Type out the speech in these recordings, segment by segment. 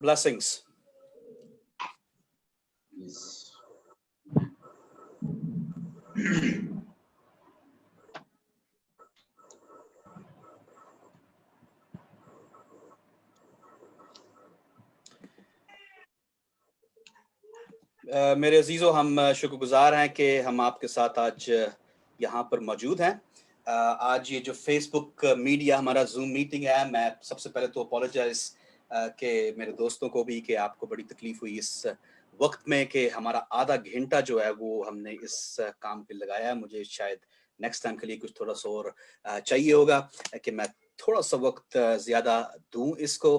Blessings. Yes. मेरे अजीज़ों, हम शुक्रगुजार हैं कि हम आपके साथ आज यहाँ पर मौजूद हैं। आज ये जो फेसबुक मीडिया हमारा जूम मीटिंग है, मैं सबसे पहले तो अपोलोजाइज कि मेरे दोस्तों को भी कि आपको बड़ी तकलीफ हुई इस वक्त में कि हमारा आधा घंटा जो है वो हमने इस काम पे लगाया है। मुझे शायद नेक्स्ट टाइम के लिए कुछ थोड़ा सा और चाहिए होगा कि मैं थोड़ा सा वक्त ज़्यादा दूं इसको।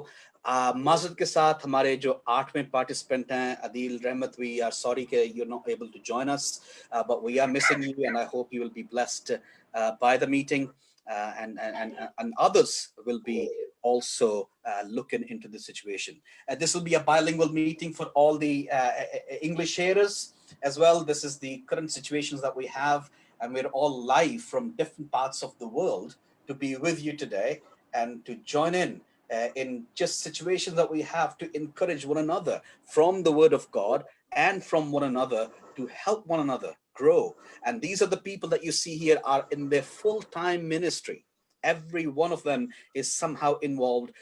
माज़रत के साथ हमारे जो 8वें पार्टिसिपेंट हैं Adeel Rahmat, we are sorry कि you are not able to join us, but we are missing you and I hope you will be blessed by the meeting, and others will be also looking into the situation. This will be a bilingual meeting for all the English sharers as well. This is the current situations that we have, and we're all live from different parts of the world to be with you today and to join in just situations that we have to encourage one another from the Word of God and from one another to help one another grow. And these are the people that you see here are in their full-time ministry. Every one of them is somehow involved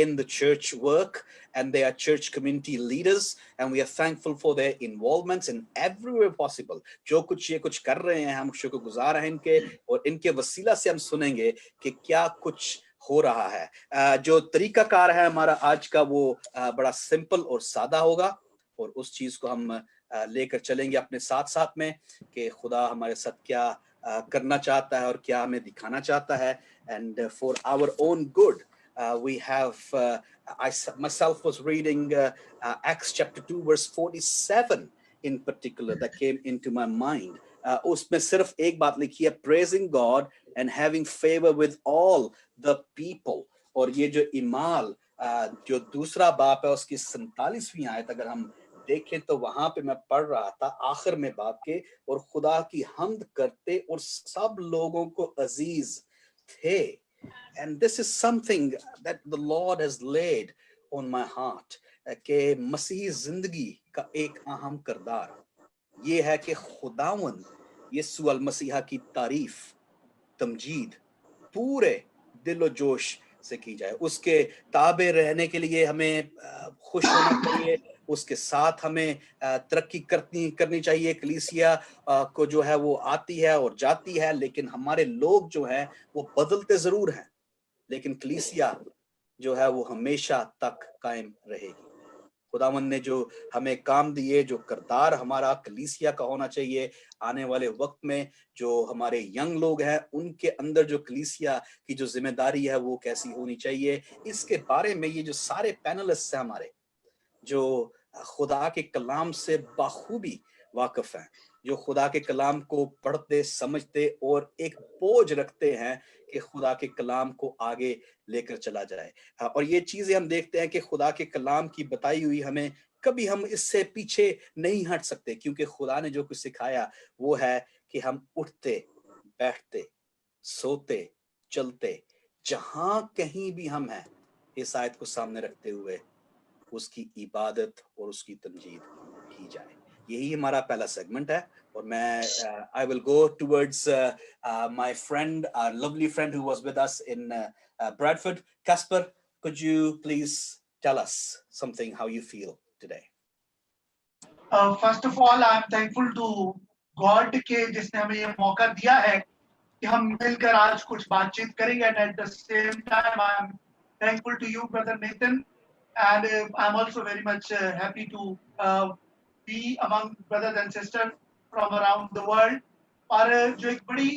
in the church work, and they are church community leaders, and we are thankful for their involvements in everywhere possible. जो कुछ ये कुछ कर रहे हैं, हम शुक्रगुजार हैं इनके, और इनके वसीला से हम सुनेंगे कि क्या कुछ हो रहा है। जो तरीकाकार है हमारा आज का वो बड़ा सिंपल और सादा होगा, और उस चीज को हम लेकर चलेंगे अपने साथ साथ में कि खुदा हमारे साथ क्या करना चाहता है और क्या हमें दिखाना चाहता है। And for our own good, we have I myself was reading Acts chapter 2 verse 47 in particular that came into my mind. उसमें सिर्फ एक बात लिखी है, praising God and having favor with all the people. और ये जो इमाल जो दूसरा बाप है उसकी 47वीं आयत अगर हम देखें तो वहां पे मैं पढ़ रहा था आखिर में बाप के, और खुदा की हम्द करते और सब लोगों को अजीज थे। And this is something that the Lord has laid on my heart कि मसीही जिंदगी का एक अहम किरदार ये है कि खुदावंद यीशु अल मसीहा की तारीफ तमजीद पूरे दिलो जोश से की जाए। उसके ताबे रहने के लिए हमें खुश होना चाहिए, उसके साथ हमें तरक्की करनी चाहिए। कलीसिया को जो है वो आती है और जाती है, लेकिन हमारे लोग जो हैं वो बदलते जरूर हैं, लेकिन कलीसिया जो है वो हमेशा तक कायम रहेगी। खुदावंद ने जो हमें काम दिए, जो किरदार हमारा कलीसिया का होना चाहिए आने वाले वक्त में, जो हमारे यंग लोग हैं उनके अंदर जो कलीसिया की जो जिम्मेदारी है वो कैसी होनी चाहिए, इसके बारे में ये जो सारे पैनलिस्ट हैं हमारे, जो खुदा के कलाम से बाखूबी वाकिफ हैं, जो खुदा के कलाम को पढ़ते समझते और एक बोझ रखते हैं कि खुदा के कलाम को आगे लेकर चला जाए। और ये चीजें हम देखते हैं कि खुदा के कलाम की बताई हुई हमें कभी हम इससे पीछे नहीं हट सकते, क्योंकि खुदा ने जो कुछ सिखाया वो है कि हम उठते बैठते सोते चलते जहां कहीं भी हम हैं इस आयत को सामने रखते हुए उसकी इबादत और उसकी तमजीद की जाए। यही हमारा पहला सेगमेंट है, और मैं I will go towards my friend, our lovely friend who was with us in Bradford. Casper, could you please tell us something, how you feel today? First of all, I am thankful to God के जिसने हमें ये मौका दिया है कि हम मिलकर आज कुछ बातचीत करेंगे, and at the same time I am thankful to you, Brother Nathan, and I am also very much happy to be among brothers and sisters from around the world. और जो एक बड़ी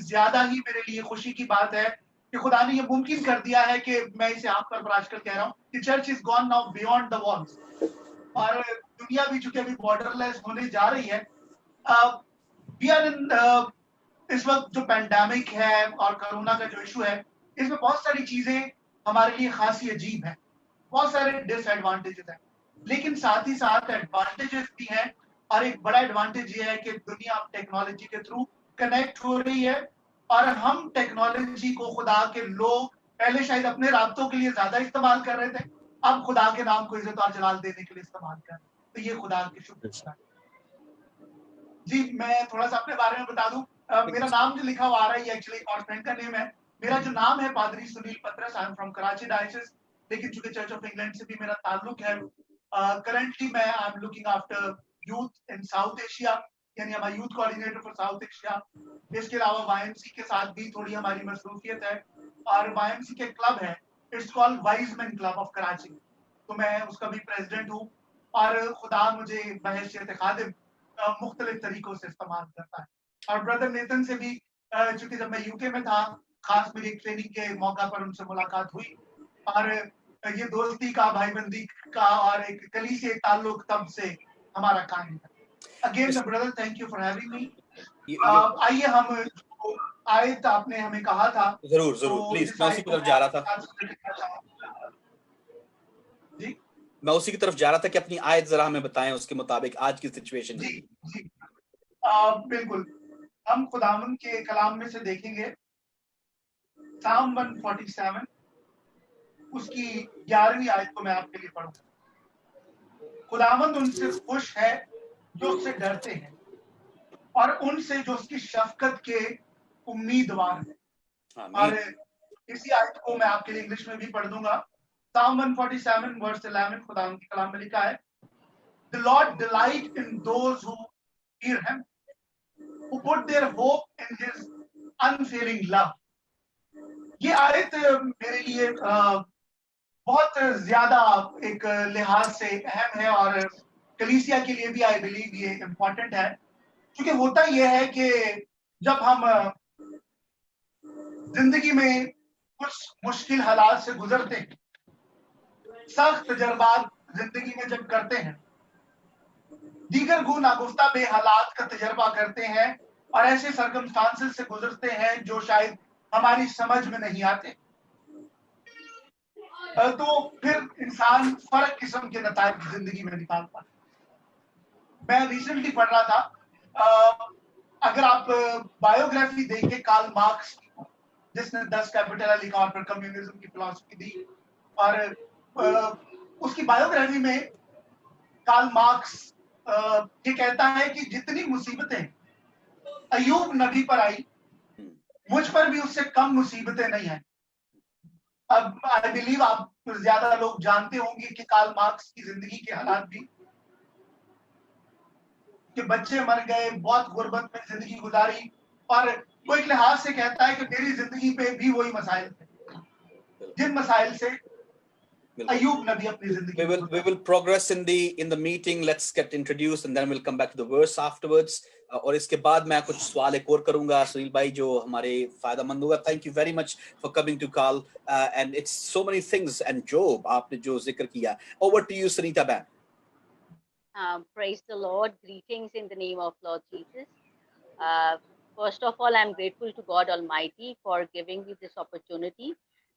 ज्यादा ही मेरे लिए खुशी की बात है कि खुदा ने ये मुमकिन कर दिया है कि मैं इसे आप पर बराज कर कह रहा हूँ कि church is gone now beyond the walls, और दुनिया भी चूंकि अभी बॉर्डरलेस होने जा रही है। वी आर इन इस वक्त जो पैंडेमिक है और कोरोना का जो इशू है, इसमें बहुत सारी चीजें हमारे लिए खासी अजीब है, बहुत सारे डिसएडवांटेजेस हैं, लेकिन साथ ही साथ एडवांटेजेस भी हैं। और एक बड़ा एडवांटेज ये है कि दुनिया टेक्नोलॉजी के थ्रू कनेक्ट हो रही है, और हम टेक्नोलॉजी को खुदा के लोग पहले शायद अपने राब्तों के लिए ज्यादा इस्तेमाल कर रहे थे, अब खुदा के नाम को इज्जत और जलाल देने के लिए इस्तेमाल कर। तो ये खुदा की शुक्र। जी, मैं थोड़ा सा अपने बारे में बता दूं। मेरा नाम जो लिखा हुआ आ रहा है ये एक्चुअली और फ्रेंड का नेम है। मेरा जो नाम है पादरी सुनील पत्रस, I am from Karachi diocese, लेकिन चूंकि चर्च ऑफ इंग्लैंड से भी मेरा ताल्लुक है। करंटली मैं I am looking after youth in South Asia, यानी I am youth coordinator for South Asia. इसके अलावा वाईएमसी के साथ भी थोड़ी हमारी मसरूफियत है, और वाईएमसी के क्लब है, it's called wiseman club of Karachi, तो मैं उसका भी प्रेसिडेंट हूँ। और खुदा मुझे बहैसियत खादिम मुख्तलिफ तरीकों से इस्तेमाल करता है। और ब्रदर नेतन से भी चूंकि जब मैं यूके में था, खास मेरी ट्रेनिंग के मौका पर उनसे मुलाकात हुई, और ये दोस्ती का, भाईबंदी का और एक कलीसिया ताल्लुक तब से हमारा कायम है। Again brother, thank you for having me. आइए हम आयत आपने हमें कहा था, जरूर जरूर, तो प्लीज। जिस मैं उसी आयत की को तरफ जा रहा था। जी, मैं उसी की तरफ जा रहा था कि अपनी आयत जरा हमें बताएं, उसके मुताबिक आज की सिचुएशन। जी जी, बिल्कुल। हम खुदावंद के कलाम में से देखेंगे साम 147, उसकी 11वीं आयत को मैं आपके लिए पढ़ूंगा। खुदावंद उनसे खुश है जो उससे डरते हैं, और उनसे जो उसकी शफकत के उम्मीदवार हैं। और इसी आयत को मैं आपके लिए इंग्लिश में भी पढ़ दूंगा। साम 147 वर्स 11, खुदावंद के कलाम में लिखा है, The Lord delight in those who fear him, who put their hope in his unfailing love. ये आयत मेरे लिए बहुत ज्यादा एक लिहाज से अहम है, और कलीसिया के लिए भी आई बिलीव ये इम्पोर्टेंट है। क्योंकि होता यह है कि जब हम जिंदगी में कुछ मुश्किल हालात से गुजरते हैं, सख्त तजर्बात जिंदगी में जब करते हैं, दीगर गु नागुफ्ता बे हालात का तजर्बा करते हैं, और ऐसे सर्कमस्टांसेस से गुजरते हैं जो शायद हमारी समझ में नहीं आते, तो फिर इंसान फर्क किस्म के नताइज जिंदगी में निकालता है। मैं रिसेंटली पढ़ रहा था, अगर आप बायोग्राफी देखें कार्ल मार्क्स की, जिसने 10 कैपिटल लिखा और फिर कम्युनिज्म की फिलॉसफी दी, और उसकी बायोग्राफी में कार्ल मार्क्स ये कहता है कि जितनी मुसीबतें अयूब नबी पर आई, मुझ पर भी उससे कम मुसीबतें नहीं आई। अब आई बिलीव आप ज्यादा लोग जानते होंगे कि कार्ल मार्क्स की जिंदगी के हालात भी, कि बच्चे मर गए, बहुत गुर्बत में जिंदगी गुजारी, और वो एक लिहाज से कहता है कि मेरी जिंदगी पे भी वही मसाइल थे जिन मसाइल से अयूब नबी अपनी जिंदगी। We will progress in the meeting. Let's get introduced and then we'll come back to the verse afterwards. और इसके बाद मैं कुछ सवाल एक और करूंगा सुनील भाई, जो हमारे फायदेमंद होगा। Thank you very much for coming to Carl, and it's so many things, and Job आपने जो जिक्र किया। Over to you, Sunita Ban. Praise the Lord. Greetings in the name of Lord Jesus. First of all, I'm grateful to God Almighty for giving me this opportunity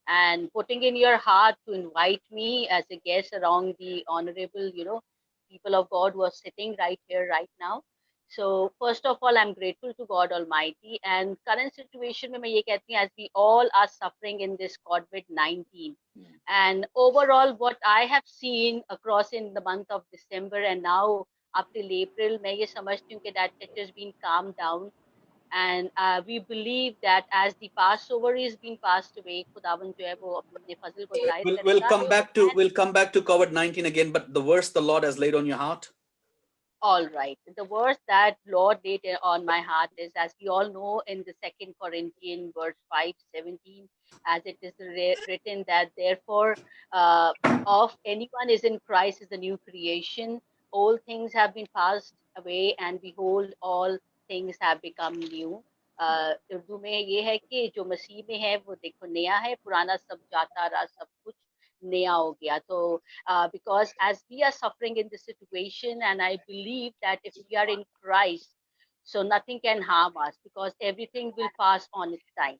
and putting in your heart to invite me as a guest around the honorable, people of God who are sitting right here, right now. So first of all, I'm grateful to God Almighty, and current situation mein main ye kehti hu, as we all are suffering in this COVID-19, and overall what I have seen across in the month of December and now up till April, main ye samajhti hu that it has been calmed down, and we believe that as the Passover is being passed away, खुदावन जो है वो अपने फजल को जाहिर करेगा। We'll come back to COVID-19 again, but the verse the Lord has laid on your heart. All right. The verse that Lord laid on my heart is, as we all know, in the 2 Corinthians verse 5:17, as it is written that therefore, of anyone is in Christ is the new creation. All things have been passed away, and behold, all things have become new. Urdu में ये है कि जो मसीह में है वो देखो नया है, पुराना सब जाता रहा, सब कुछ नया हो गया। So because as we are suffering in this situation, and I believe that if we are in Christ, so nothing can harm us, because everything will pass on its time.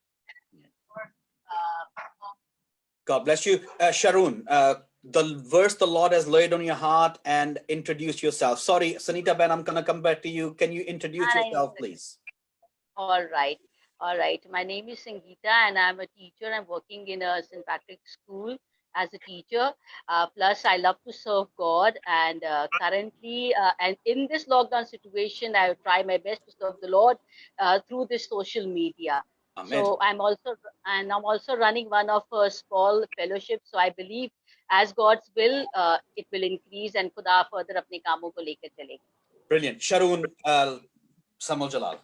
God bless you. Sharon, the verse the Lord has laid on your heart, and introduce yourself. Sorry, Sunita Ben, I'm going to come back to you. Can you introduce yourself, please? All right. My name is Sangeeta, and I'm a teacher. I'm working in a St. Patrick's school as a teacher. Plus, I love to serve God, and currently, and in this lockdown situation, I try my best to serve the Lord through this social media. Amen. So I'm also running one of a small fellowships. So I believe, as God's will, it will increase, and खुदा further अपने कामों को लेकर चलेगा. Brilliant. Sharoon Samuel Jalal.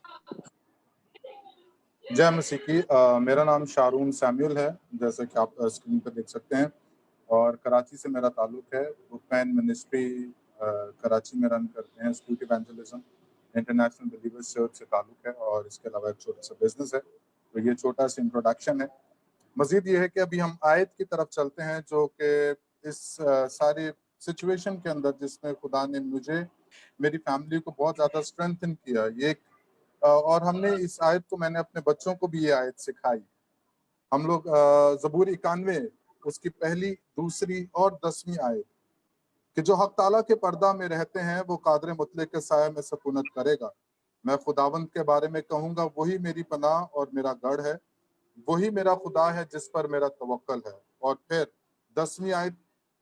जय मसीह की। मेरा नाम शारून सैमुअल है, जैसे कि आप स्क्रीन पर देख सकते हैं, और कराची से मेरा ताल्लुक है। बुकमैन मिनिस्ट्री कराची में रन करते हैं। School evangelism international believers church से ताल्लुक है, और इसके अलावा एक छोटा सा बिजनेस है। तो ये छोटा सा इंट्रोडक्शन है। मजीद ये है कि अभी हम आयत की तरफ चलते हैं, जो कि इस सारी सिचुएशन के अंदर जिसमें खुदा ने मुझे, मेरी फैमिली को बहुत ज़्यादा स्ट्रेंथन किया। ये और हमने इस आयत को, मैंने अपने बच्चों को भी ये आयत सिखाई। हम लोग ज़बूर 91 उसकी पहली, दूसरी और 10वीं आयत कि जो हक ताला के पर्दा में रहते हैं वो कादर मुतलक के साये में सकूनत करेगा। मैं खुदावंद के बारे में कहूँगा, वही मेरी पनाह और मेरा गढ़ है, वही मेरा खुदा है जिस पर मेरा तवक्कल है। और फिर 10वीं आयत,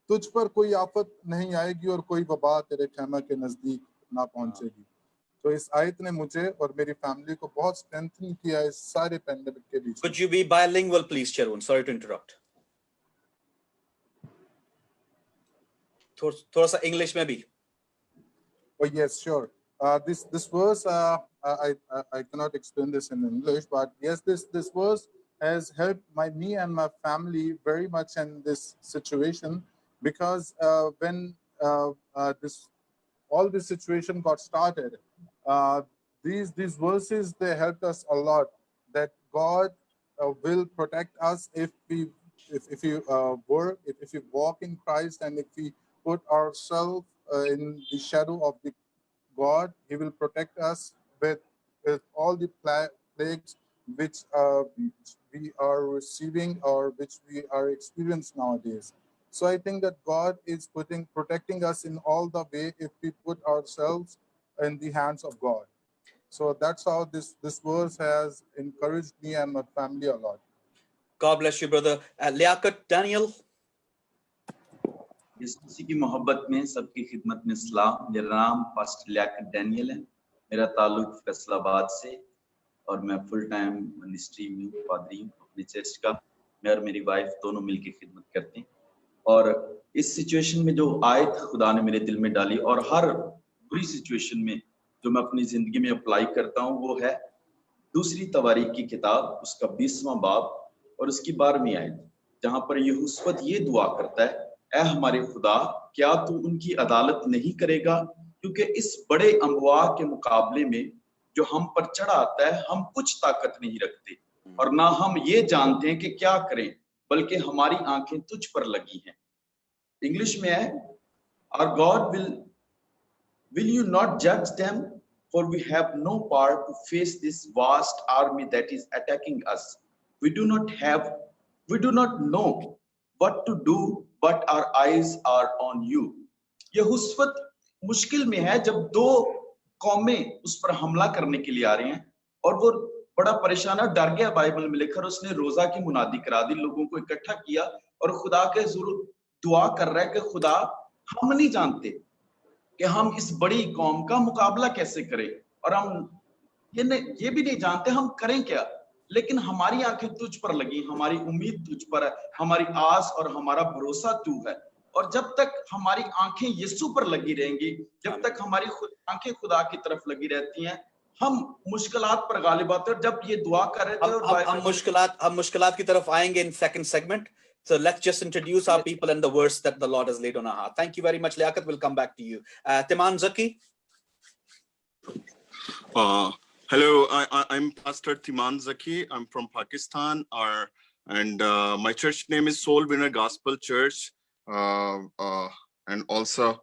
तुझ पर कोई आफत नहीं आएगी और कोई वबा तेरे खैमा के नजदीक ना पहुंचेगी। तो इस आयत ने मुझे और मेरी फैमिली को बहुत स्ट्रेंथन किया इस सारे पैंडेमिक के बीच। Could you be bilingual, please, Sharoon? Sorry to interrupt. थोड़ा सा English में भी. Oh yes, sure. This verse, I cannot explain this in English, but yes, this verse has helped me and my family very much in this situation, because when all this situation got started, these verses, they helped us a lot, that God will protect us if we walk in Christ, and if we put ourselves in the shadow of the God. He will protect us with all the plagues which we are receiving or which we are experiencing nowadays. So I think that God is protecting us in all the way if we put ourselves in the hands of God. So that's how this verse has encouraged me and my family a lot. God bless you, brother. Liaquat Daniel. यीशु की मोहब्बत में सबकी खिदमत में सलाम। मेरा नाम pastor Liaquat Daniel है। मेरा ताल्लुक फैसलाबाद से, और मैं फुल टाइम मिनिस्ट्री में पादरी हूँ अपनी चर्च का। मैं और मेरी वाइफ दोनों मिलकर खिदमत करते हैं। और इस सिचुएशन में जो आयत खुदा ने मेरे दिल में डाली, और हर बुरी सिचुएशन में जो मैं अपनी जिंदगी में अप्लाई करता हूँ, वो है दूसरी तवारीख की किताब, उसका 20वां बाब और उसकी 12वीं आयत, जहां पर यहोशुआ ये दुआ करता है, ऐ हमारे खुदा, क्या तू उनकी अदालत नहीं करेगा? क्योंकि इस बड़े अमवा के मुकाबले में जो हम पर चढ़ा आता है, हम कुछ ताकत नहीं रखते, और ना हम ये जानते हैं कि क्या करें, बल्कि हमारी आंखें तुझ पर लगी हैं। इंग्लिश में है, Our God will you not judge them? For we have no power to face this vast army that is attacking us. We do not know what to do, but our eyes are on you. Yehoshua मुश्किल में है जब दो कौमें उस पर हमला करने के लिए आ रही हैं, और वो बड़ा परेशान है, डर गया। बाइबल में लिखा, उसने रोजा की मुनादी करा दी, लोगों को इकट्ठा किया और खुदा के जरूर दुआ कर रहा है कि खुदा, हम नहीं जानते कि हम इस बड़ी कौम का मुकाबला कैसे करें, और हम ये भी नहीं जानते हम करें क्या, लेकिन हमारी आंखें तुझ पर लगी, हमारी उम्मीद तुझ पर है, हमारी आस और हमारा भरोसा तू है। और जब तक हमारी आंखें यीशु पर लगी रहेंगी, जब तक हमारी आंखें खुदा की तरफ लगी रहती हैं, हम मुश्किलात पर गालिब आते हैं। और जब ये दुआ कर रहे थे, हम मुश्किलात की तरफ आएंगे in second segment. So let's just introduce our people and the verse that the Lord has laid on our heart. Thank you very much, Liaquat. We'll come back to you. Timan Zaki. Hello, I'm Pastor Timan Zaki. I'm from Pakistan, and my church name is Soul Winner Gospel Church. And also,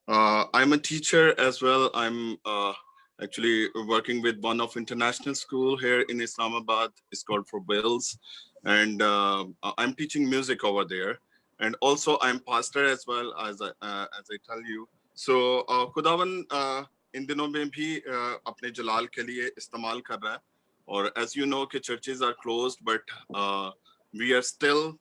I'm a teacher as well. I'm actually working with one of international school here in Islamabad. It's called For Wales, and I'm teaching music over there. And also, I'm pastor as well, as I tell you. So, खुदावन इन दिनों में भी अपने जलाल के लिए इस्तेमाल कर रहा है, और as you know कि churches are closed, but we are still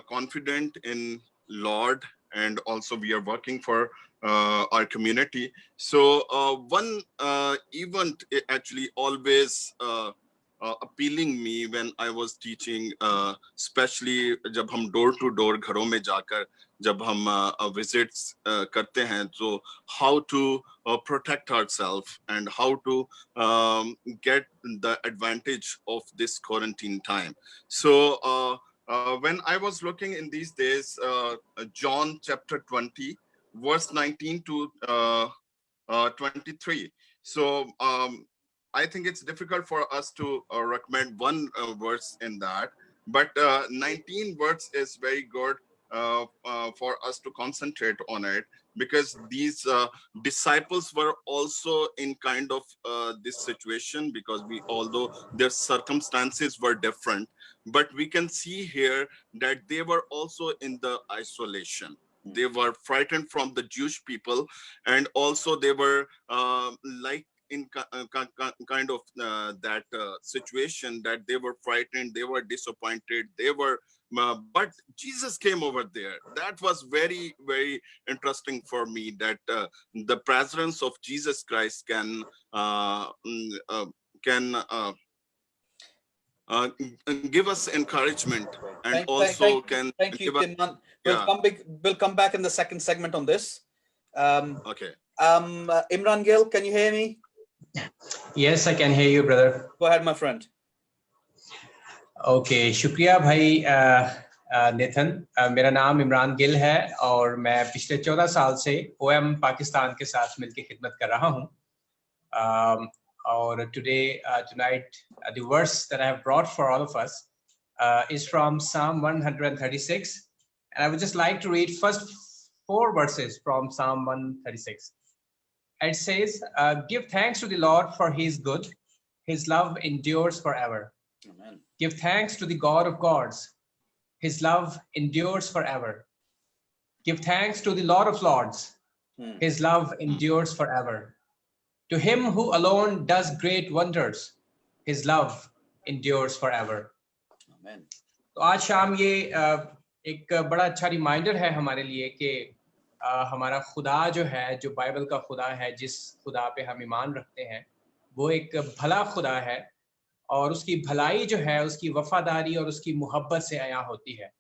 confident in Lord, and also we are working for our community. So one event actually always appealing me when I was teaching, especially जब हम door to door घरों में जाकर जब हम visits करते हैं, so how to protect ourselves and how to get the advantage of this quarantine time. So when I was looking in these days, John chapter 20, verse 19 to 23. So I think it's difficult for us to recommend one verse in that, but 19 words is very good for us to concentrate on it, because these disciples were also in kind of this situation, because although their circumstances were different, but we can see here that they were also in the isolation. They were frightened from the Jewish people, and also they were like in kind of that situation, that they were frightened, they were disappointed, they were but Jesus came over there. That was very, very interesting for me, that the presence of Jesus Christ can give us encouragement, and also can thank you, give us, Timman. yeah. We'll come back in the second segment on this. Okay. Imran Gill, can you hear me? Yes, I can hear you, brother. Go ahead, my friend. Okay, शुक्रिया भाई Nathan. मेरा नाम इमरान गिल है और मैं पिछले 14 साल से OM पाकिस्तान के साथ मिलकर खिदमत कर रहा हूँ। और tonight, the verse that I have brought for all of us is from Psalm 136, and I would just like to read first 4 verses from Psalm 136. It says, give thanks to the Lord, for he is good. His love endures forever. Amen. Give thanks to the God of gods. His love endures forever. Give thanks to the Lord of lords. His love endures forever. To him who alone does great wonders, his love endures forever. Amen. तो आज शाम ये एक बड़ा अच्छा reminder है हमारे लिए कि हमारा खुदा जो है, जो बाइबल का खुदा है, जिस खुदा पे हम ईमान रखते हैं, वो एक भला खुदा है, और उसकी भलाई जो है, उसकी वफादारी और उसकी मोहब्बत से आया होती है.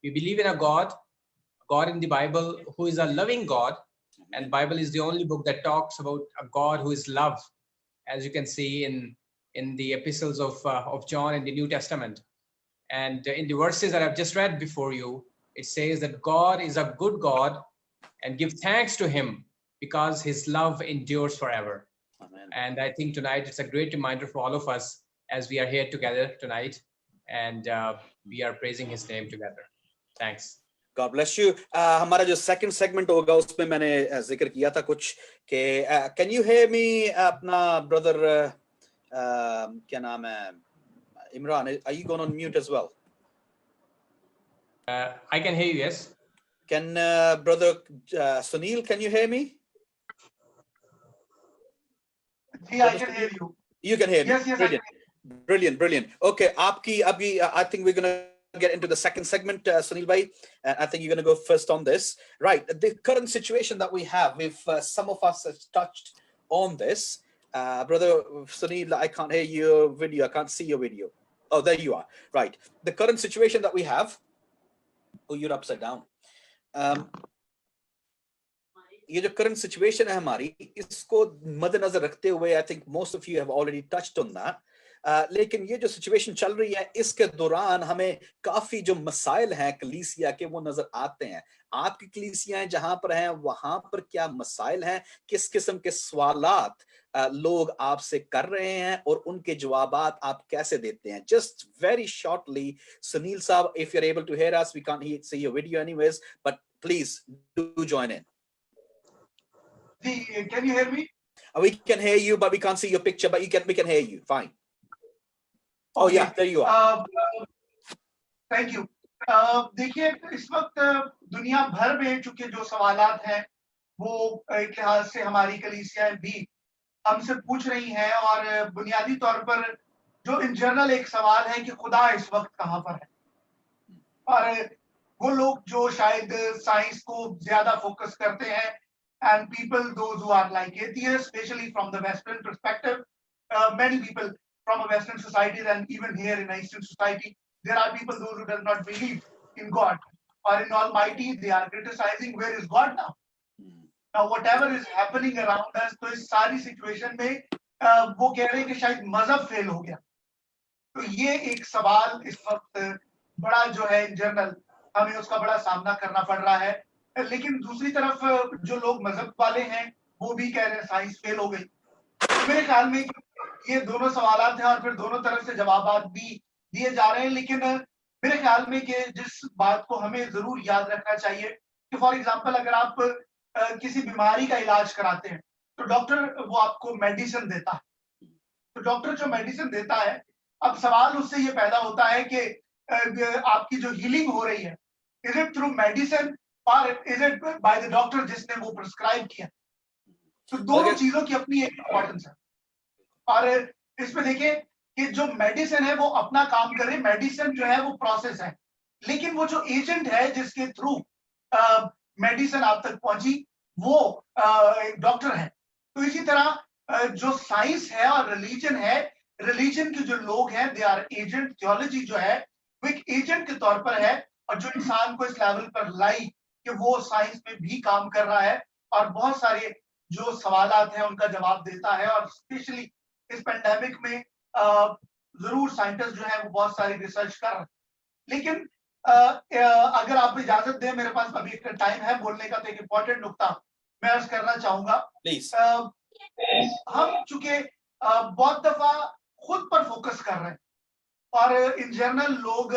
We believe in a God in the Bible who is a loving God, and Bible is the only book that talks about a God who is love, as you can see in the epistles of John in the New Testament. And in the verses that I've just read before you, it says that God is a good God, and give thanks to him because his love endures forever. Amen. And I think tonight it's a great reminder for all of us as we are here together tonight, and we are praising his name together. Thanks. God bless you. हमारा जो second segment होगा उसमें मैंने जिक्र किया था कुछ कि can you hear me अपना brother क्या नाम है Imran, are you going on mute as well? I can hear you, yes. Can brother Sunil, can you hear me? Yeah, I can hear you. You can hear me. Yes, Brilliant. Brilliant. Okay, I think we're going to get into the second segment, Sunil bhai. I think you're going to go first on this. Right, the current situation that we have, if some of us have touched on this. Brother Sunil, I can't hear your video. I can't see your video. Oh, there you are. Right. The current situation that we have. Oh, you're upside down. ये जो current situation है हमारी, इसको मद्देनजर रखते हुए, I think most of you have already touched on that. लेकिन ये जो situation चल रही है, इसके दौरान हमें काफी जो मसाइल हैं कलीसिया के वो नजर आते हैं. आपकी कलीसियाएं जहां पर हैं, वहां पर क्या मसाइल हैं, किस किस्म के सवालात लोग आपसे कर रहे हैं और उनके जवाबात आप कैसे देते हैं. Just very shortly, Sunil Saab, if you're able to hear us, we can't see your video anyways, but please do join in. Can you hear me? We can hear you, but we can't see your picture, but we can hear you. Fine. Oh Okay. yeah, there you are. Thank you. देखिए इस वक्त दुनिया भर में चूंकि जो सवालात हैं वो एक लिहाज से हमारी कलीसियाएं भी हमसे पूछ रही हैं, और बुनियादी तौर पर जो इन जनरल एक सवाल है कि खुदा इस वक्त कहाँ पर है. और वो लोग जो शायद साइंस को ज्यादा फोकस करते हैं, and people those who are like atheists, especially from the Western perspective, many people from a Western society and even here in Eastern society, there are people those who does not believe in God or in Almighty. They are criticizing where is God now. Now whatever is happening around us, तो इस सारी situation में वो कह रहे हैं कि शायद मजहब फेल हो गया. तो ये एक सवाल इस वक्त बड़ा जो है इन जनरल हमें उसका बड़ा सामना करना पड़ रहा है. लेकिन दूसरी तरफ जो लोग मजहब वाले हैं वो भी कह रहे हैं साइंस फेल हो गई. तो मेरे ख्याल में ये दोनों सवालात हैं और फिर दोनों तरफ से जवाबात भी दिए जा रहे हैं. लेकिन मेरे ख्याल में कि जिस बात को हमें जरूर याद रखना चाहिए कि फॉर एग्जांपल अगर आप किसी बीमारी का इलाज कराते हैं तो डॉक्टर वो आपको मेडिसिन देता है. तो डॉक्टर जो मेडिसिन देता है, अब सवाल उससे ये पैदा होता है कि आपकी जो हीलिंग हो रही है, इज इट थ्रू मेडिसिन और is it by the doctor जिसने वो प्रिस्क्राइब किया. तो दोनों चीजों की अपनी एक इंपॉर्टेंस है. और इसमें देखिए कि जो मेडिसिन है वो अपना काम करे, मेडिसिन जो है वो प्रोसेस है, लेकिन वो जो एजेंट है जिसके थ्रू मेडिसिन आप तक पहुंची वो डॉक्टर है. तो इसी तरह जो साइंस है और रिलीजन है, रिलीजन के जो लोग हैं दे आर एजेंट. थियोलॉजी जो है वो एक एजेंट के तौर पर है और जो इंसान को इस लेवल पर लाई कि वो साइंस में भी काम कर रहा है और बहुत सारे जो सवालात हैं उनका जवाब देता है. और स्पेशली इस पेंडेमिक में जरूर साइंटिस्ट जो है वो बहुत सारी रिसर्च कर रहे हैं. लेकिन अगर आप इजाजत दें, मेरे पास अभी टाइम है बोलने का, तो एक इम्पोर्टेंट नुकता मैं अर्ज करना चाहूंगा. प्लीज. हम चूंकि बहुत दफा खुद पर फोकस कर रहे हैं और इन जनरल लोग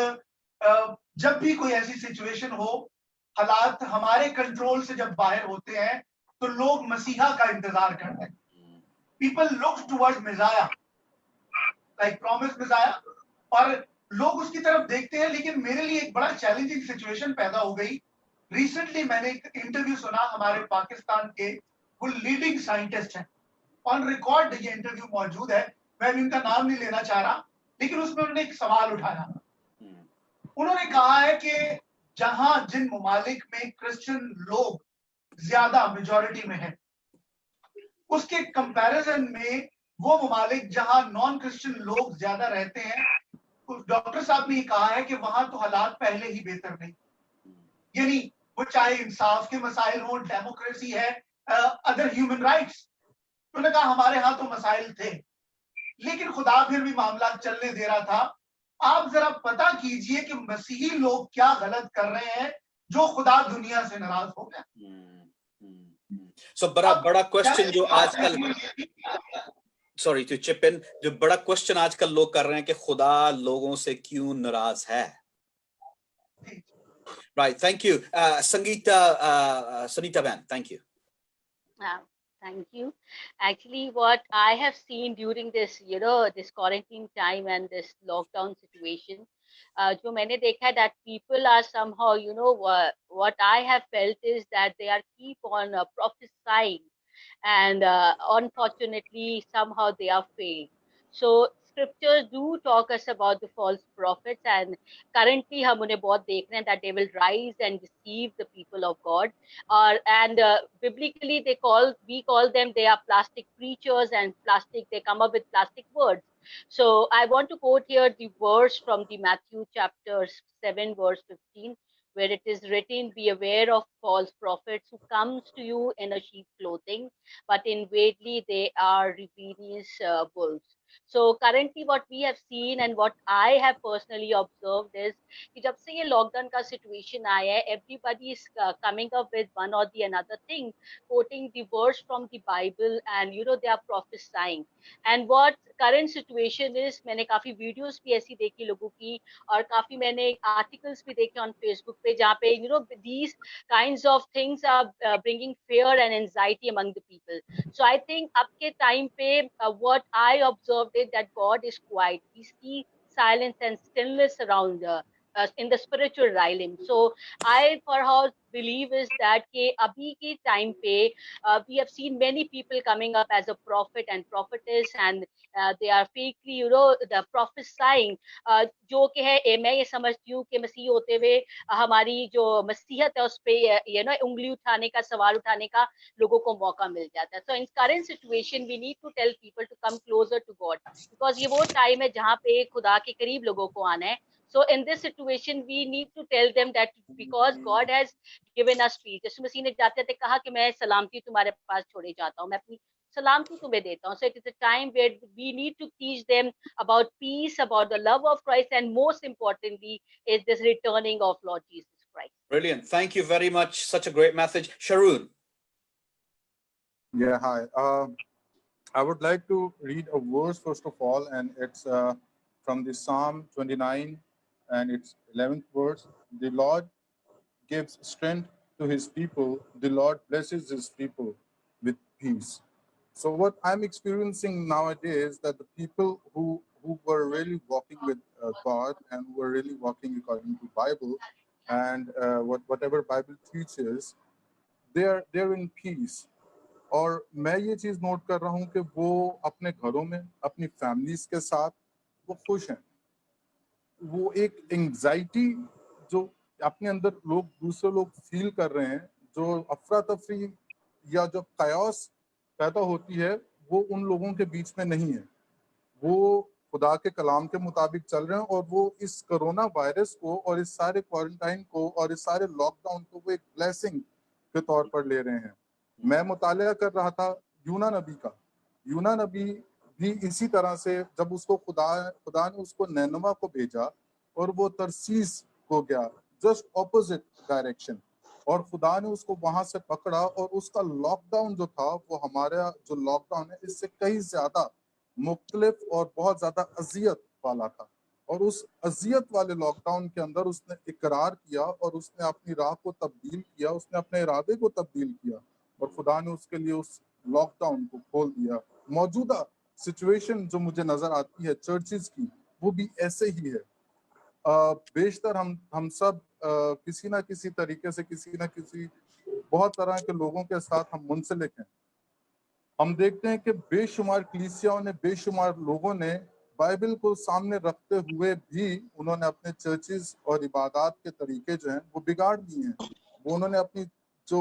जब भी कोई ऐसी सिचुएशन हो, हालात हमारे कंट्रोल से जब बाहर होते हैं तो लोग मसीहा का इंतजार करते हैं. People look towards messiah, like promise messiah, और लोग उसकी तरफ देखते हैं. लेकिन मेरे लिए एक बड़ा चैलेंजिंग सिचुएशन पैदा हो गई. रिसेंटली मैंने एक इंटरव्यू सुना, हमारे पाकिस्तान के वो लीडिंग साइंटिस्ट हैं, ऑन रिकॉर्ड ये इंटरव्यू मौजूद है, मैं भी उनका नाम नहीं लेना चाह रहा, लेकिन उसमें उन्होंने एक सवाल उठाया. उन्होंने कहा है कि जहां जिन ममालिक में क्रिश्चियन लोग ज्यादा मेजॉरिटी में है, उसके कंपैरिजन में वो ममालिक जहां नॉन क्रिश्चियन लोग ज्यादा रहते हैं, डॉक्टर साहब ने कहा है कि वहां तो हालात पहले ही बेहतर नहीं. यानी वो चाहे इंसाफ के मसाइल हो, डेमोक्रेसी है, अदर ह्यूमन राइट्स, उन्होंने कहा हमारे यहाँ तो मसाइल थे, लेकिन खुदा फिर भी मामला चलने दे रहा था. आप जरा पता कीजिए कि मसीही लोग क्या गलत कर रहे हैं जो खुदा दुनिया से नाराज हो गया. सो बड़ा क्वेश्चन जो आजकल, सॉरी टू चिप इन, जो बड़ा क्वेश्चन आजकल लोग कर रहे हैं कि खुदा लोगों से क्यों नाराज है. Right, thank you. Sangeeta Ben, thank you. Thank you. Actually, what I have seen during this, this quarantine time and this lockdown situation, जो मैंने देखा that people are somehow, what I have felt is that they are keep on prophesying, and unfortunately somehow they are failed. So scriptures do talk us about the false prophets, and currently हम उन्हें बहुत देख रहे हैं that they will rise and deceive the people of God. And biblically we call them, they are plastic preachers, and they come up with plastic words. So I want to quote here the verse from the Matthew chapter 7 verse 15, where it is written, "Be aware of false prophets who comes to you in a sheep clothing, but inwardly they are ravenous wolves." So currently what we have seen and what I have personally observed is कि जब से ये lockdown का situation आया है, everybody is coming up with one or the another thing, quoting the verse from the Bible, and they are prophesying. And what current situation is, मैंने काफी videos भी ऐसी देखी लोगों की, और काफी मैंने articles भी देखे on Facebook पे, जहाँ पे these kinds of things are bringing fear and anxiety among the people. So I think अब के time पे what I observed is that God is quiet. We see silence and stillness around in the spiritual realm. So I for how believe is that कि अभी के time पे we have seen many people coming up as a prophet and prophetess, and they are fakely the prophesying जो कि है मैं ये समझती हूँ कि मसीह होते हुए हमारी जो मसीहत है उस पे उंगली उठाने का, सवाल उठाने का लोगों को मौका मिल जाता है. So in current situation we need to tell people to come closer to God, because ये वो टाइम है जहाँ पे खुदा के करीब लोगों को आना है. So in this situation we need to tell them that because God has given us peace. यीशु मसीह ने जाते थे कहा कि मैं सलामती तुम्हारे पास छोड़े जाता हूँ, मैं अपनी सलामती तुम्हें देता हूँ. So it is a time where we need to teach them about peace, about the love of Christ, and most importantly is this returning of Lord Jesus Christ. Brilliant. Thank you very much. Such a great message. Sharoon. Yeah, hi. I would like to read a verse first of all, and it's from the Psalm 29, and it's 11th verse. The Lord gives strength to his people. The Lord blesses his people with peace. So what I'm experiencing nowadays, that the people who were really walking with God and who were really walking according to Bible and whatever Bible teaches, they're in peace. और मैं ये चीज़ note कर रहा हूँ कि वो अपने घरों में अपनी फैमिलीज के साथ वो खुश हैं. वो एक एंजाइटी जो अपने अंदर दूसरे लोग फील कर रहे हैं, जो अफरा तफरी या जो कायोस पैदा होती है, वो उन लोगों के बीच में नहीं है. वो खुदा के कलाम के मुताबिक चल रहे हैं और वो इस कोरोना वायरस को और इस सारे क्वारंटाइन को और इस सारे लॉकडाउन को वो एक ब्लेसिंग के तौर पर ले रहे हैं. मैं मुतालिया कर रहा था यूना नबी का. यूना नबी भी इसी तरह से जब उसको खुदा ने उसको नैनवा को भेजा और वो तरसीस को गया, जस्ट ऑपोजिट डायरेक्शन, और खुदा ने उसको वहां से पकड़ा और उसका लॉकडाउन जो था वो हमारा जो लॉकडाउन है इससे कहीं ज्यादा मुख्तलिफ और बहुत ज्यादा अजियत वाला था. और उस अजियत वाले लॉकडाउन के अंदर उसने इकरार किया और उसने अपनी राह को तब्दील किया, उसने अपने इरादे को तब्दील किया और खुदा ने उसके लिए उस लॉकडाउन को खोल दिया. मौजूदा सिचुएशन जो मुझे नजर आती है चर्चेस की, वो भी ऐसे ही है. बेशतर हम सब किसी ना किसी तरीके से किसी ना किसी बहुत तरह के लोगों के साथ हम मुंसलिक हैं. हम देखते हैं कि बेशुमार कलीसियाओं ने, बेशुमार लोगों ने बाइबल को सामने रखते हुए भी उन्होंने अपने चर्चेस और इबादत के तरीके जो हैं वो बिगाड़ दिए हैं. वो उन्होंने अपनी जो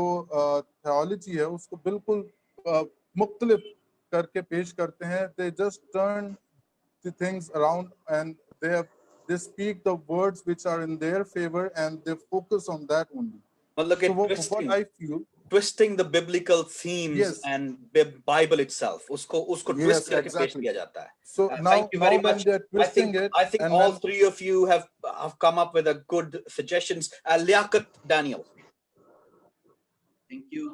थियोलॉजी है उसको बिल्कुल मुख्तलिफ करके पेश करते हैं. They just turn the things around and they speak the words which are in their favor and they focus on that only. मतलब कि what I feel, twisting the biblical themes, yes, and Bible itself, उसको twist करके पेश किया जाता है. So thank you very much. They're twisting I think all three of you have come up with a good suggestions. Liaquat Daniel. Thank you.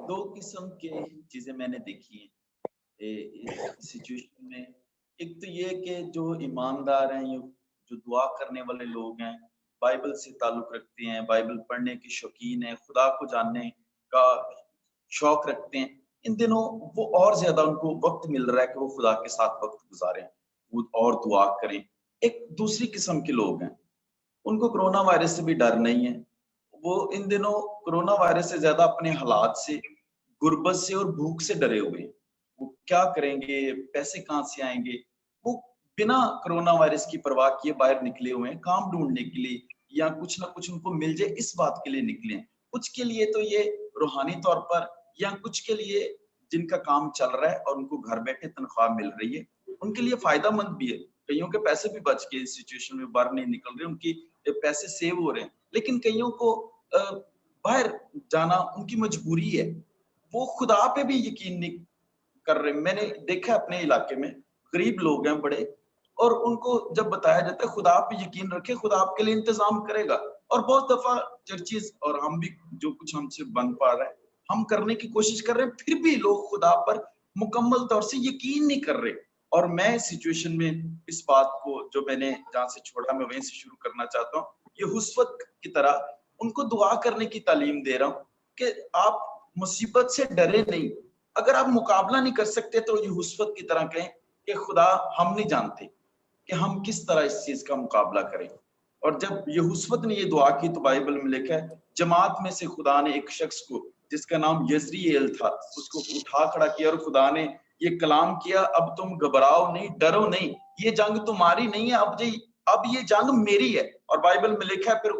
दो किस्म के चीजें मैंने देखी हैं इस सिचुएशन में. एक तो ये कि जो ईमानदार हैं, जो दुआ करने वाले लोग हैं, बाइबल से ताल्लुक रखते हैं, बाइबल पढ़ने के शौकीन हैं, खुदा को जानने का शौक रखते हैं, इन दिनों वो और ज्यादा उनको वक्त मिल रहा है कि वो खुदा के साथ वक्त गुजारें, वो और दुआ करें. एक दूसरी किस्म के लोग हैं, उनको कोरोना वायरस से भी डर नहीं है. वो इन दिनों कोरोना वायरस से ज्यादा अपने हालात से, गुर्बत से और भूख से डरे हुए हैं. वो क्या करेंगे, पैसे कहाँ से आएंगे, वो बिना कोरोना वायरस की परवाह किए बाहर निकले हुए हैं काम ढूंढने के लिए, या कुछ ना कुछ उनको मिल जाए इस बात के लिए निकले हैं. कुछ के लिए तो ये रूहानी तौर पर, या कुछ के लिए जिनका काम चल रहा है और उनको घर बैठे तनख्वाह मिल रही है, उनके लिए फायदा मंद भी है. कईयों के पैसे भी बच गए, इस सिचुएशन में बाहर नहीं निकल रहे, उनकी पैसे सेव हो रहे हैं. लेकिन कईयों को बाहर जाना उनकी मजबूरी है, वो खुदा पे भी यकीन नहीं कर रहे. मैंने देखा अपने इलाके में गरीब लोग हैं बड़े, और उनको जब बताया जाता है खुदा पे यकीन रखे, खुदा आपके लिए इंतजाम करेगा. और बहुत दफा चर्चेस और हम भी जो कुछ हमसे बन पा रहा है हम करने की कोशिश कर रहे हैं, फिर भी लोग खुदा पर मुकम्मल तौर से यकीन नहीं कर रहे. और मैं इस सिचुएशन में इस बात को जो मैंने जहां से छोड़ा मैं वहीं से शुरू करना चाहता हूँ. ये हुस्वत की तरह उनको दुआ करने की तालीम दे रहा हूँ कि आप मुसीबत से डरे नहीं. अगर आप मुकाबला नहीं कर सकते तो ये हुस्वत की तरह कहें कि खुदा हम नहीं जानते کہ ہم کس طرح اس چیز کا مقابلہ کریں. اور جب یہوشفت نے یہ دعا کی تو بائبل میں لکھا ہے جماعت میں سے خدا نے ایک شخص کو جس کا نام یزریل تھا اس کو اٹھا کھڑا کیا اور خدا نے یہ کلام کیا, اب تم گھبراؤ نہیں, ڈرو نہیں, یہ جنگ تمہاری نہیں ہے, اب یہ جنگ میری ہے. اور بائبل میں لکھا ہے پھر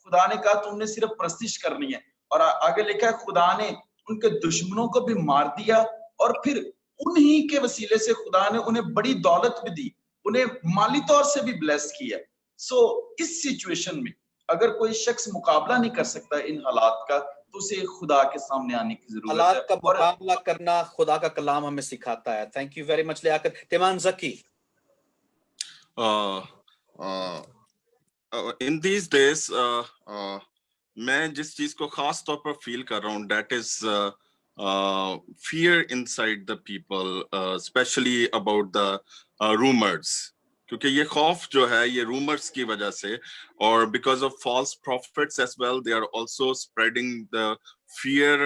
خدا نے کہا تم نے صرف پرستش کرنی ہے. اور آگے لکھا ہے خدا نے ان کے دشمنوں کو بھی مار دیا اور پھر انہی کے وسیلے سے خدا نے انہیں بڑی دولت بھی دی, انہیں مالی طور سے بھی بلیس کیا. سو اس سچویشن میں اگر کوئی شخص مقابلہ نہیں کر سکتا ان حالات کا تو اسے خدا کے سامنے آنے کی ضرورت ہے. حالات کا مقابلہ کرنا خدا کا کلام ہمیں سکھاتا ہے. Thank you very much Liaquat. تیمان زکی. in these days میں جس چیز کو خاص طور پر فیل کر رہا ہوں that is fear inside the people especially about the rumors. کیونکہ یہ خوف جو ہے یہ رومرز کی وجہ سے اور because of false prophets as well they are also spreading the fear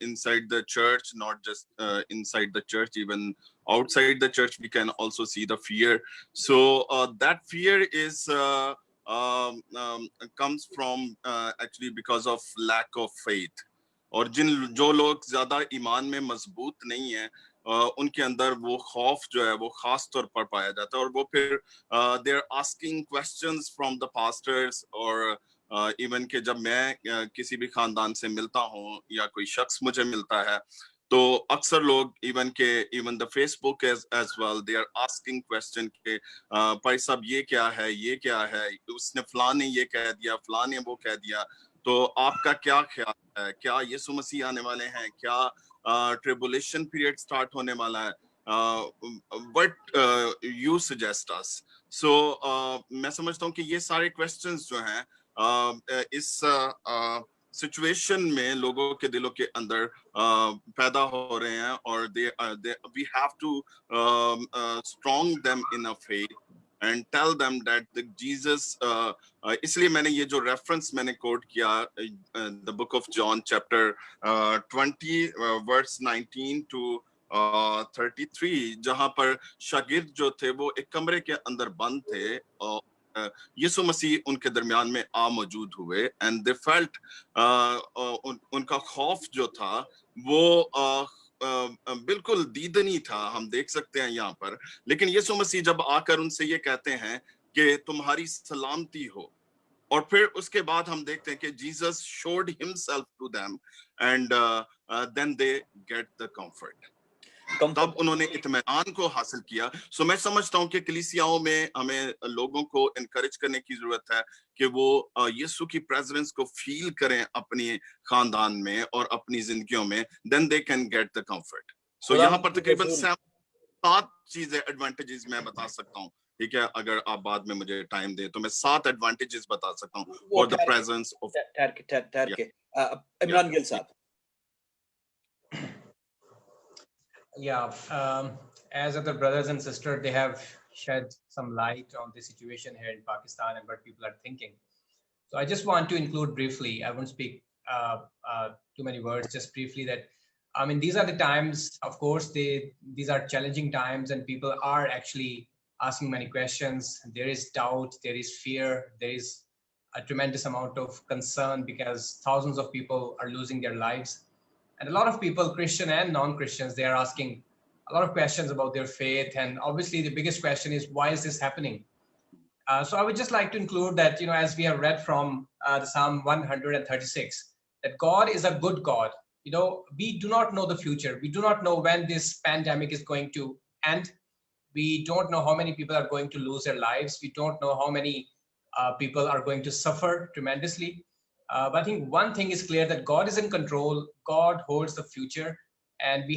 inside the church, not just inside the church, even outside the church we can also see the fear. So that fear is comes from actually because of lack of faith. اور جو لوگ زیادہ ایمان میں مضبوط نہیں ہیں ان کے اندر وہ خوف جو ہے وہ خاص طور پر پایا جاتا ہے اور وہ پھر they are asking questions from the pastors اور ایون کہ جب میں کسی بھی خاندان سے ملتا ہوں یا کوئی شخص مجھے ملتا ہے تو اکثر لوگ even the Facebook as well they are asking question کہ بھائی صاحب یہ کیا ہے اس نے فلاں نے یہ کہہ دیا فلاں نے وہ کہہ دیا تو آپ کا کیا خیال ہے, کیا یسوع مسیح آنے والے ہیں, کیا ٹریبولیشن پیریڈ سٹارٹ ہونے والا ہے, what you suggest us. So میں سمجھتا ہوں کہ یہ سارے questions جو ہیں اس سچویشن میں لوگوں کے دلوں کے اندر پیدا ہو رہے ہیں اور we have to strong them in a faith and tell them that the Jesus اس لیے میں نے یہ جو ریفرنس میں نے کوٹ کیا the book of John chapter 20 verse 19 to 33 جہاں پر شاگرد جو تھے وہ ایک کمرے کے اندر بند تھے اور یسوع مسیح ان کے درمیان میں موجود ہوئے and they felt ان کا خوف جو تھا وہ بالکل دیدنی تھا, ہم دیکھ سکتے ہیں یہاں پر. لیکن یسوع مسیح جب آ کر ان سے یہ کہتے ہیں کہ تمہاری سلامتی ہو اور پھر اس کے بعد ہم دیکھتے ہیں کہ Jesus showed himself to them and then they get the comfort. تب انہوں نے اطمینان کو حاصل کیا. سو میں سمجھتا ہوں کہ کلیسیاؤں میں ہمیں لوگوں کو انکریج کرنے کی ضرورت ہے کہ وہ یسوع کی پریزنس کو فیل کریں اپنی خاندان میں اور اپنی زندگیوں میں, then they can get the comfort. سو یہاں پر تقریباً 7 چیزیں ایڈوانٹیجز میں بتا سکتا ہوں, ٹھیک ہے, اگر آپ بعد میں مجھے ٹائم دیں تو میں 7 ایڈوانٹیجز بتا سکتا ہوں for the presence of ٹھہر کے عمران گل صاحب. As other brothers and sisters, they have shed some light on the situation here in Pakistan and what people are thinking. So I just want to include briefly, I won't speak too many words, just briefly that, I mean, these are the times, of course, these are challenging times and people are actually asking many questions. There is doubt, there is fear, there is a tremendous amount of concern because thousands of people are losing their lives. And a lot of people, Christian and non-Christians, they are asking a lot of questions about their faith. And obviously the biggest question is, why is this happening? So I would just like to include that, as we have read from the Psalm 136, that God is a good God. We do not know the future. We do not know when this pandemic is going to end. We don't know how many people are going to lose their lives. We don't know how many people are going to suffer tremendously. But I think one thing is clear, that God is in control. God holds the future, and we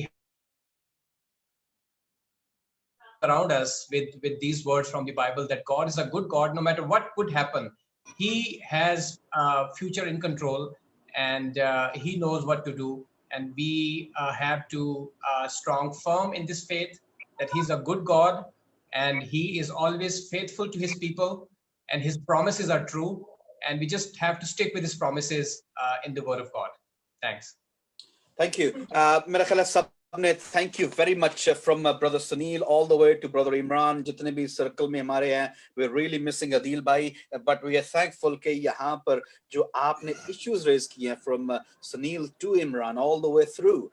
around us with these words from the Bible that God is a good God. No matter what could happen, He has future in control, and He knows what to do. And we have to strong firm in this faith that He's a good God, and He is always faithful to His people, and His promises are true. And we just have to stick with His promises in the Word of God. Thanks. Thank you. میرا خیال ہے سب आपने thank you very much from brother Sunil all the way to brother Imran, जितने भी circle में हमारे हैं, we're really missing Adil भाई, but we are thankful कि यहाँ पर जो आपने issues raise किए हैं from Sunil to Imran all the way through,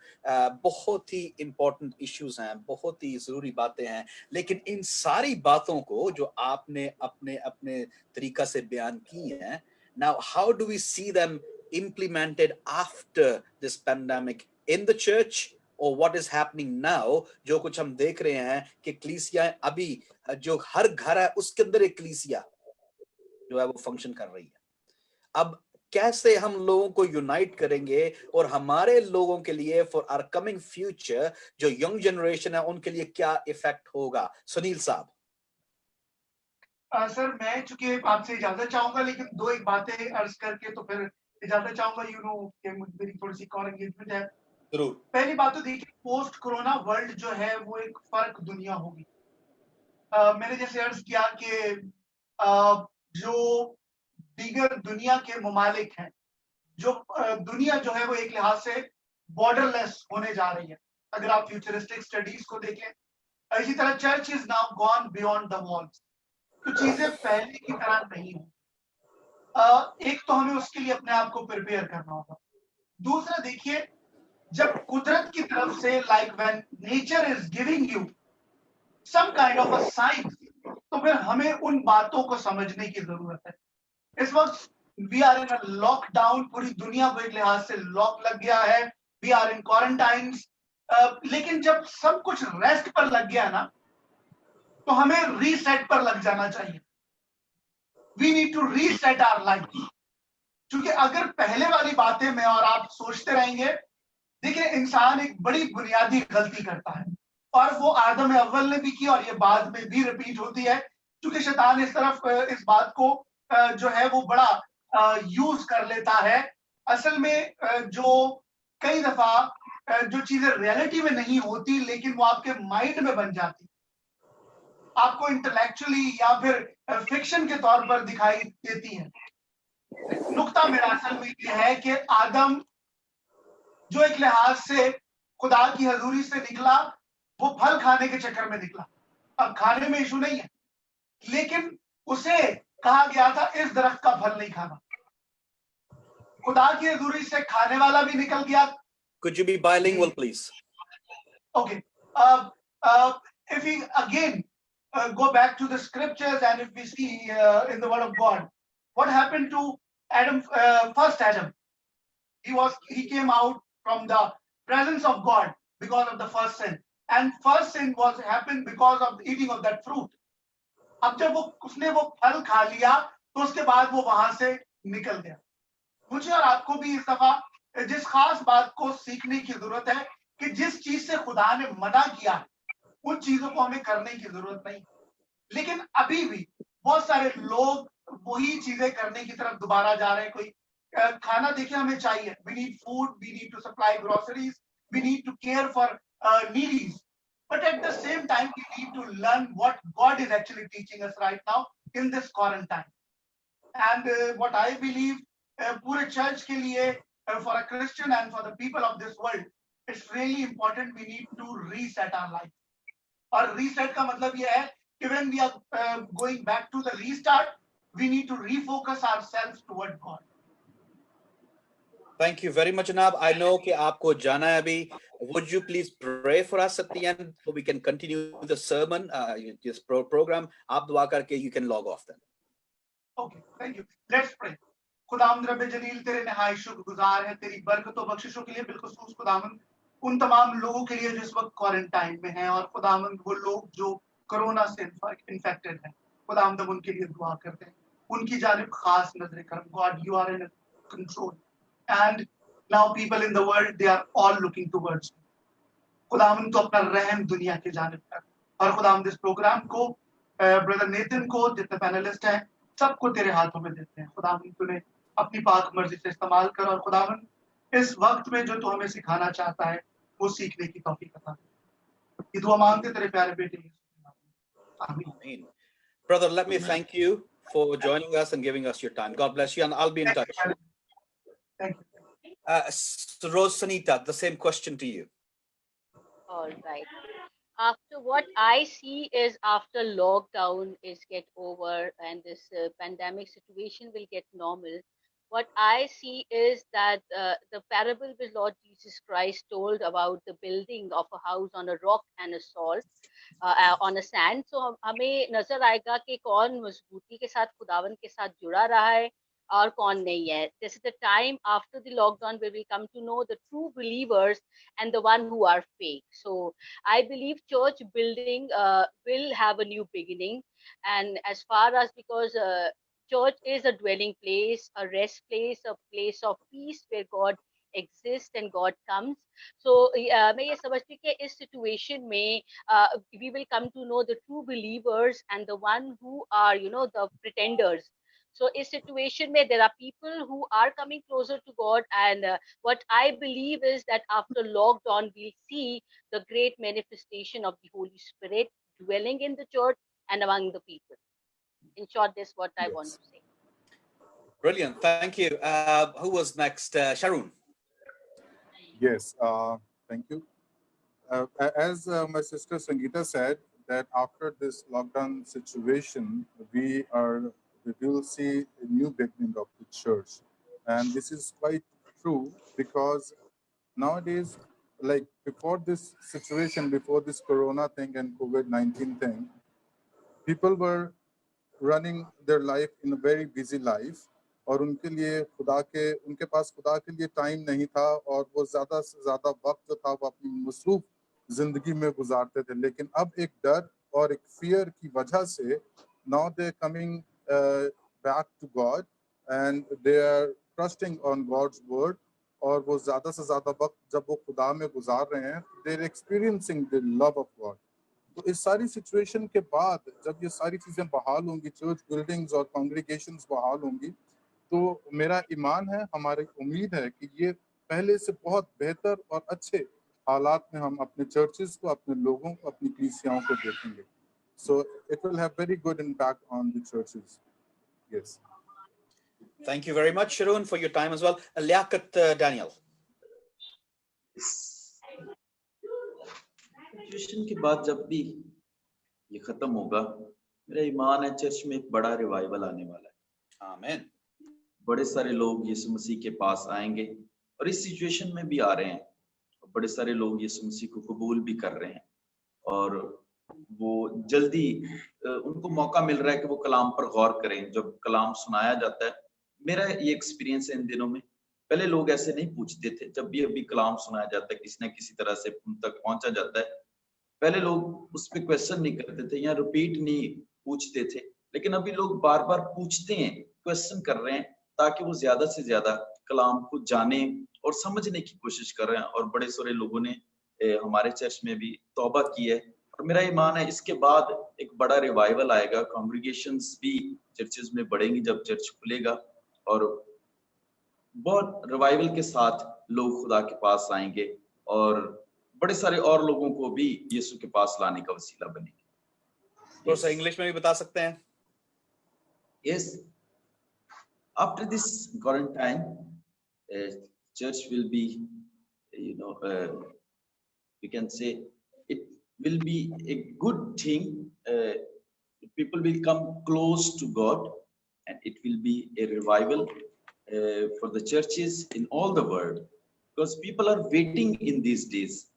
बहुत ही important issues हैं, बहुत ही ज़रूरी बातें हैं, लेकिन इन सारी बातों को जो आपने अपने अपने तरीका से बयान की हैं, now how do we see them implemented after this pandemic in the church? और what is happening now, जो कुछ हम देख रहे हैं कि कलीसिया अभी जो हर घर है उसके अंदर एक कलीसिया जो है वो फंक्शन कर रही है. अब कैसे हम लोगों को यूनाइट करेंगे और हमारे लोगों के लिए फॉर आवर कमिंग फ्यूचर जो यंग जनरेशन है उनके लिए क्या इफेक्ट होगा? सुनील साहब. सर मैं चूंकि आपसे इजाजत चाहूंगा, लेकिन दो एक बातें अर्ज करके तो फिर इजाजत चाहूंगा. कि मेरी थोड़ी सी और एंगेजमेंट है. जरूर. पहली बात तो देखिए, पोस्ट कोरोना वर्ल्ड जो है वो एक फर्क दुनिया होगी. मैंने जैसे अर्ज किया कि जो दीगर दुनिया के ममालिक हैं, जो दुनिया जो है वो एक लिहाज से बॉर्डरलेस होने जा रही है. अगर आप फ्यूचरिस्टिक स्टडीज को देखें, इसी तरह church is now gone beyond the walls. तो चीजें पहले की तरह नहीं है. एक तो हमें उसके लिए अपने आप को प्रिपेयर करना होगा. दूसरा देखिए, जब कुदरत की तरफ से like when nature is giving you some kind of a sign, तो फिर हमें उन बातों को समझने की जरूरत है. इस वक्त we are in a lockdown, पूरी दुनिया को एक लिहाज से लॉक लग गया है. We are in quarantines. लेकिन जब सब कुछ रेस्ट पर लग गया ना, तो हमें रीसेट पर लग जाना चाहिए. We need to reset our life. क्योंकि अगर पहले वाली बातें मैं और आप सोचते रहेंगे, देखिए इंसान एक बड़ी बुनियादी गलती करता है, और वो आदम अव्वल ने भी की और ये बाद में भी रिपीट होती है. क्योंकि शैतान इस तरफ इस बात को जो है वो बड़ा यूज कर लेता है. असल में जो कई दफा जो चीजें रियलिटी में नहीं होती लेकिन वो आपके माइंड में बन जाती, आपको इंटेलेक्चुअली या फिर फिक्शन के तौर पर दिखाई देती है. नुक्ता मेरा असल में ये है कि आदम जो एक लिहाज से खुदा की हजूरी से निकला, वो फल खाने के चक्कर में निकला. अब खाने में इशू नहीं है, लेकिन उसे कहा गया था इस दरख्त का फल नहीं खाना. खुदा की हजूरी से खाने वाला भी निकल गया. Could you be bilingual please? Okay. If we again go back to the scriptures, and if we see in the word of God, what happened to Adam, first Adam? He came out from the presence of God because of the first sin, and first sin was happened because of the eating of that fruit. अब जब उसने वो फल खा लिया तो उसके बाद वो वहां से निकल गया. मुझे और आपको भी इस दफा जिस खास बात को सीखने की जरूरत है कि जिस चीज से खुदा ने मना किया उन चीजों को हमें करने की जरूरत नहीं. लेकिन अभी भी बहुत सारे लोग वही चीजें करने की तरफ दोबारा जा रहे हैं. कोई खाना देखिए हमें चाहिए. We need food, we need to supply groceries, we need to care for needies. But at the same time, we need to learn what God is actually teaching us right now in this quarantine. And what I believe, पूरे church के लिए, for a Christian and for the people of this world, it's really important. We need to reset our life. और reset का मतलब ये है कि when we are going back to the restart, we need to refocus ourselves toward God. Thank you very much, Janab. I know कि आपको जाना है अभी. Would you please pray for us at the end so we can continue the sermon, this program? आप दुआ करके you can log off then. Okay, thank you. Let's pray. खुदावंद रब्बे जलील, तेरे नहायत शुक्रगुजार हैं तेरी बरकतों बख्शिशों के लिए, बिलखुसूस खुदावंद उन तमाम लोगों के लिए जो इस वक्त क्वारंटाइन में हैं, और खुदावंद वो लोग जो कोरोना से इन्फेक्टेड हैं, खुदावंद हम उनके लिए दुआ करते हैं. उनकी जानिब खास नजर करम. God, you are in control. And now people in the world, they are all looking towards you. खुदावंद तो अपना रहम दुनिया के जानिब कर. और खुदावंद इस प्रोग्राम को ब्रदर नेतन को, जितने पैनलिस्ट हैं, सबको तेरे हाथों में देते हैं. खुदावंद तूने अपनी पाक मर्जी से इस्तेमाल कर, और खुदावंद इस वक्त में जो तू हमें सिखाना चाहता है वो सीखने की तौफीक अता कर. ये दुआ मांगते तेरे प्यारे बेटे यीशु के नाम में. आमीन. Amen. Brother, let me thank you for joining us and giving us your time. God bless you, and I'll be in touch. Thank you. Rose Sanita, the same question to you. All right. After what I see is after lockdown is get over and this pandemic situation will get normal, what I see is that the parable which Lord Jesus Christ told about the building of a house on a rock and a salt, on a sand. So हमें नजर आएगा कि कौन मजबूती के साथ खुदावन के साथ जुड़ा रहा है और कौन नहीं है. This is the time after the lockdown where we come to know the true believers and the one who are fake. So I believe church building will have a new beginning, and as far as because church is a dwelling place, a rest place, a place of peace where God exists and God comes. So मैं ये समझती हूँ कि इस situation में we will come to know the true believers and the one who are, the pretenders. So in situation where there are people who are coming closer to God, and what I believe is that after lockdown we'll see the great manifestation of the Holy Spirit dwelling in the church and among the people. In short, this is what I want Yes. to say. Brilliant. Thank you. Who was next? Sharon. Yes, thank you. As my sister Sangeeta said, that after this lockdown situation, we will see a new beginning of the church. And this is quite true because nowadays, like before this situation, before this Corona thing and COVID-19 thing, people were running their life in a very busy life. और उनके पास खुदा के लिए time नहीं था और वो ज़्यादा से ज़्यादा वक्त जो था वो अपनी मसरूफ ज़िंदगी में गुजारते थे. लेकिन अब एक डर और एक फियर की वजह से now they're coming back to God and they are trusting on God's word. और वो ज़्यादा से ज़्यादा वक्त जब वो खुदा में गुजार रहे हैं, they're experiencing the love of God. तो इस सारी सिचुएशन के बाद जब ये सारी चीज़ें बहाल होंगी, चर्च बिल्डिंग्स और कॉन्ग्रीगेशंस बहाल होंगी, तो मेरा ईमान है, हमारी उम्मीद है कि ये पहले से बहुत बेहतर और अच्छे हालात में हम अपने चर्चेस को, अपने लोगों को, अपनी कलीसियाओं को देखेंगे. So it will have very good impact on the churches. Yes. Thank you very much, Sharon, for your time as well. Liaquat Daniel. Situation के बाद जब भी ये खत्म होगा, मेरा ईमान है चर्च में एक बड़ा रिवाइवल आने वाला है. Amen. बड़े सारे लोग यीशु मसीह के पास आएंगे और इस सिचुएशन में भी आ रहे हैं. बड़े सारे लोग यीशु मसीह को कबूल भी कर रहे हैं और वो जल्दी उनको मौका मिल रहा है कि वो कलाम पर गौर करें. जब कलाम सुनाया जाता है, मेरा ये एक्सपीरियंस है इन दिनों में, पहले लोग ऐसे नहीं पूछते थे. जब भी अभी कलाम सुनाया जाता है, किसी न किसी तरह से उन तक पहुंचा जाता है, पहले लोग उस पर क्वेश्चन नहीं करते थे या रिपीट नहीं पूछते थे. लेकिन अभी लोग बार बार पूछते हैं, क्वेश्चन कर रहे हैं, ताकि वो ज्यादा से ज्यादा कलाम को जाने और समझने की कोशिश कर रहे हैं. और बड़े सारे लोगों ने हमारे चर्च में भी तौबा की है और मेरा ईमान है इसके बाद एक बड़ा रिवाइवल आएगा. कॉन्ग्रीगेशंस भी चर्चेस में बढ़ेंगी जब चर्च खुलेगा और बहुत रिवाइवल के साथ लोग खुदा के पास आएंगे और बड़े सारे और लोगों को भी यीशु के पास लाने का वसीला बनेंगे. थोड़ा सा इंग्लिश में भी बता सकते हैं? Yes. After this quarantine, church will be, we can say it will be a good thing. People will come close to God and it will be a revival for the churches in all the world, because people are waiting in these days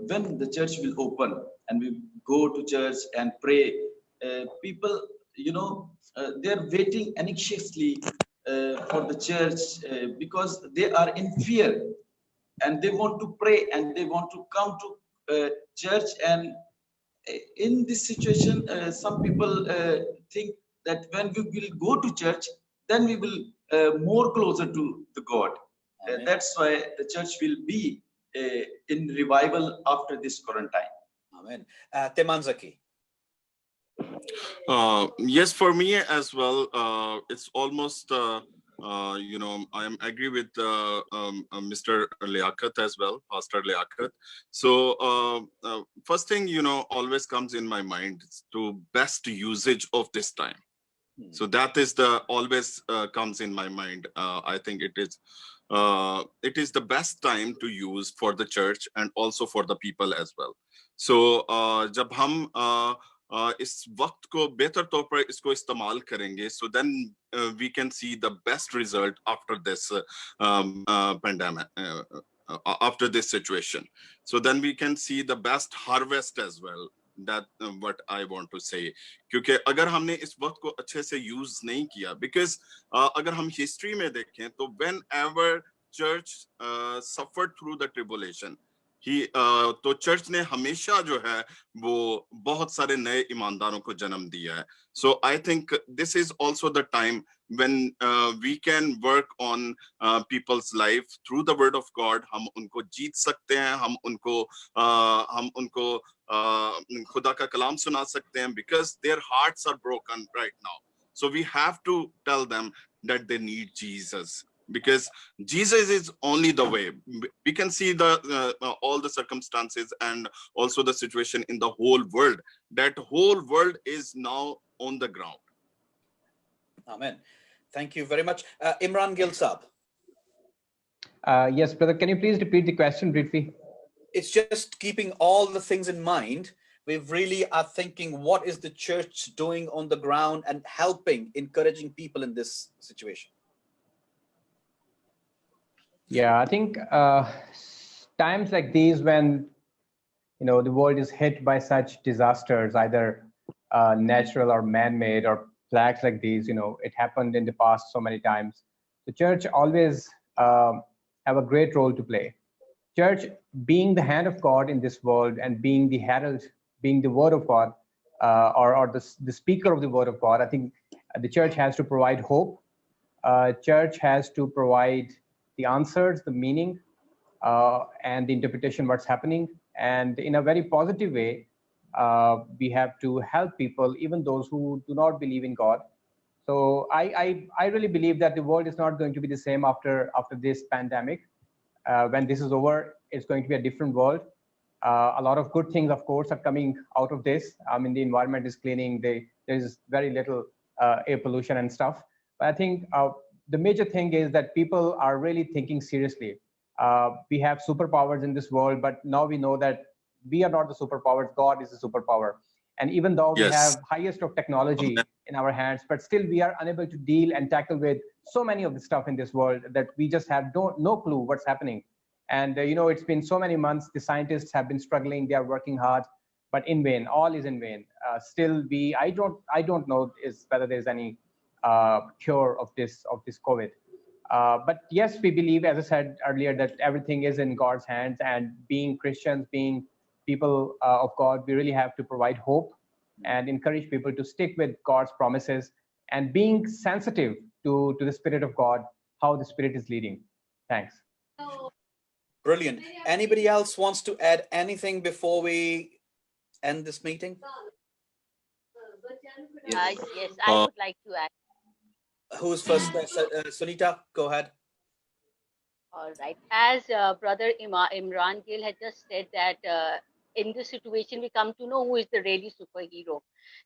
when the church will open and we go to church and pray. People, they are waiting anxiously for the church because they are in fear and they want to pray and they want to come to church. And in this situation, some people think that when we will go to church, then we will more closer to the God. That's why the church will be in revival after this quarantine. Amen. Timan Zaki. Yes, for me as well, it's almost, I am agree with Mr. Liaquat as well, Pastor Liaquat. So first thing, always comes in my mind is to best usage of this time. So that is the always comes in my mind. I think it is it is the best time to use for the church and also for the people as well. So जब हम इस वक्त को बेहतर तौर पर इसको इस्तेमाल करेंगे, so then we can see the best result after this pandemic, after this situation. So then we can see the best harvest as well. That what I want to say. क्योंकि अगर हमने इस वक्त को अच्छे से use नहीं किया, because अगर हम history में देखें तो whenever church suffered through the tribulation, तो चर्च ने हमेशा जो है वो बहुत सारे नए ईमानदारों को जन्म दिया है. So I think this is also the time when we can work on people's life through the word of God. हम उनको जीत सकते हैं, हम उनको खुदा का कलाम सुना सकते हैं, because their hearts are broken right now. So we have to tell them that they need Jesus, because Jesus is only the way. We can see all the circumstances and also the situation in the whole world. That whole world is now on the ground. Amen. Thank you very much. Imran Gill Saab. Yes, brother, can you please repeat the question briefly? It's just keeping all the things in mind. We really are thinking, what is the church doing on the ground and helping, encouraging people in this situation? Yeah, I think times like these, when the world is hit by such disasters, either natural or man-made, or plagues like these, it happened in the past so many times. The church always have a great role to play. Church, being the hand of God in this world and being the herald, being the word of God, or the speaker of the word of God, I think the church has to provide hope. Church has to provide the answers, the meaning, and the interpretation what's happening. And in a very positive way, we have to help people, even those who do not believe in God. So I really believe that the world is not going to be the same after this pandemic. When this is over, it's going to be a different world. A lot of good things, of course, are coming out of this. I mean, the environment is cleaning. There's very little air pollution and stuff. But I think the major thing is that people are really thinking seriously. We have superpowers in this world, but now we know that we are not the superpowers. God is the superpower. And even though we have highest of technology in our hands, but still we are unable to deal and tackle with so many of the stuff in this world that we just have no clue what's happening. And it's been so many months. The scientists have been struggling. They are working hard, but in vain. All is in vain. Still, I don't know whether there's any cure of this COVID. But yes, we believe, as I said earlier, that everything is in God's hands. And being Christians, being people of God, we really have to provide hope and encourage people to stick with God's promises and being sensitive to the Spirit of God, how the Spirit is leading. Thanks. Brilliant. Anybody else wants to add anything before we end this meeting? Yes, I would like to add. Who's first? Sunita, go ahead. All right. As Brother Imran Gill had just said that in this situation, we come to know who is the really superhero.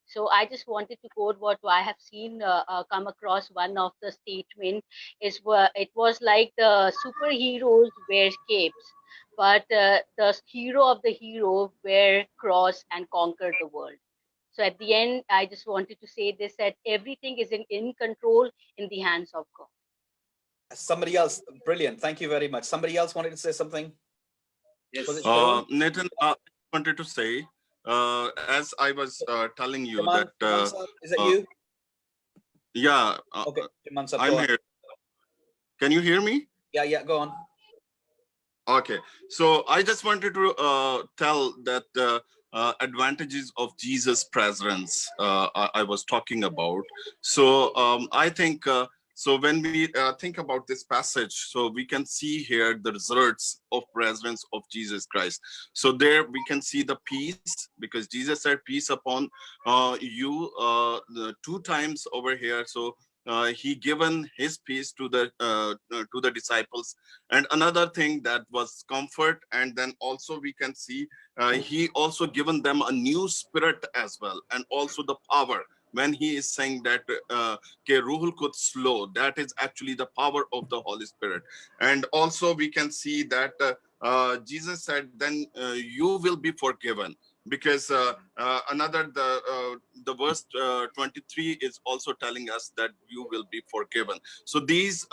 So I just wanted to quote what I have seen come across one of the statement is it was like the superheroes wear capes, but the hero of the hero wear cross and conquer the world. So at the end, I just wanted to say this, that everything is in control in the hands of God. Somebody else, brilliant. Thank you very much. Somebody else wanted to say something? Yes. Nathan, I wanted to say, as I was telling you that... is that you? Yeah. Okay, I'm here. Can you hear me? Yeah, go on. Okay, so I just wanted to tell that advantages of Jesus' presence I was talking about. So I think, so when we think about this passage, so we can see here the results of presence of Jesus Christ. So there we can see the peace, because Jesus said peace upon you two times over here. So he given his peace to the disciples. And another thing that was comfort, and then also we can see he also given them a new spirit as well, and also the power when he is saying that ke Ruhul Quds slow, that is actually the power of the Holy Spirit. And also we can see that Jesus said, then you will be forgiven. Because the verse 23 is also telling us that you will be forgiven. So these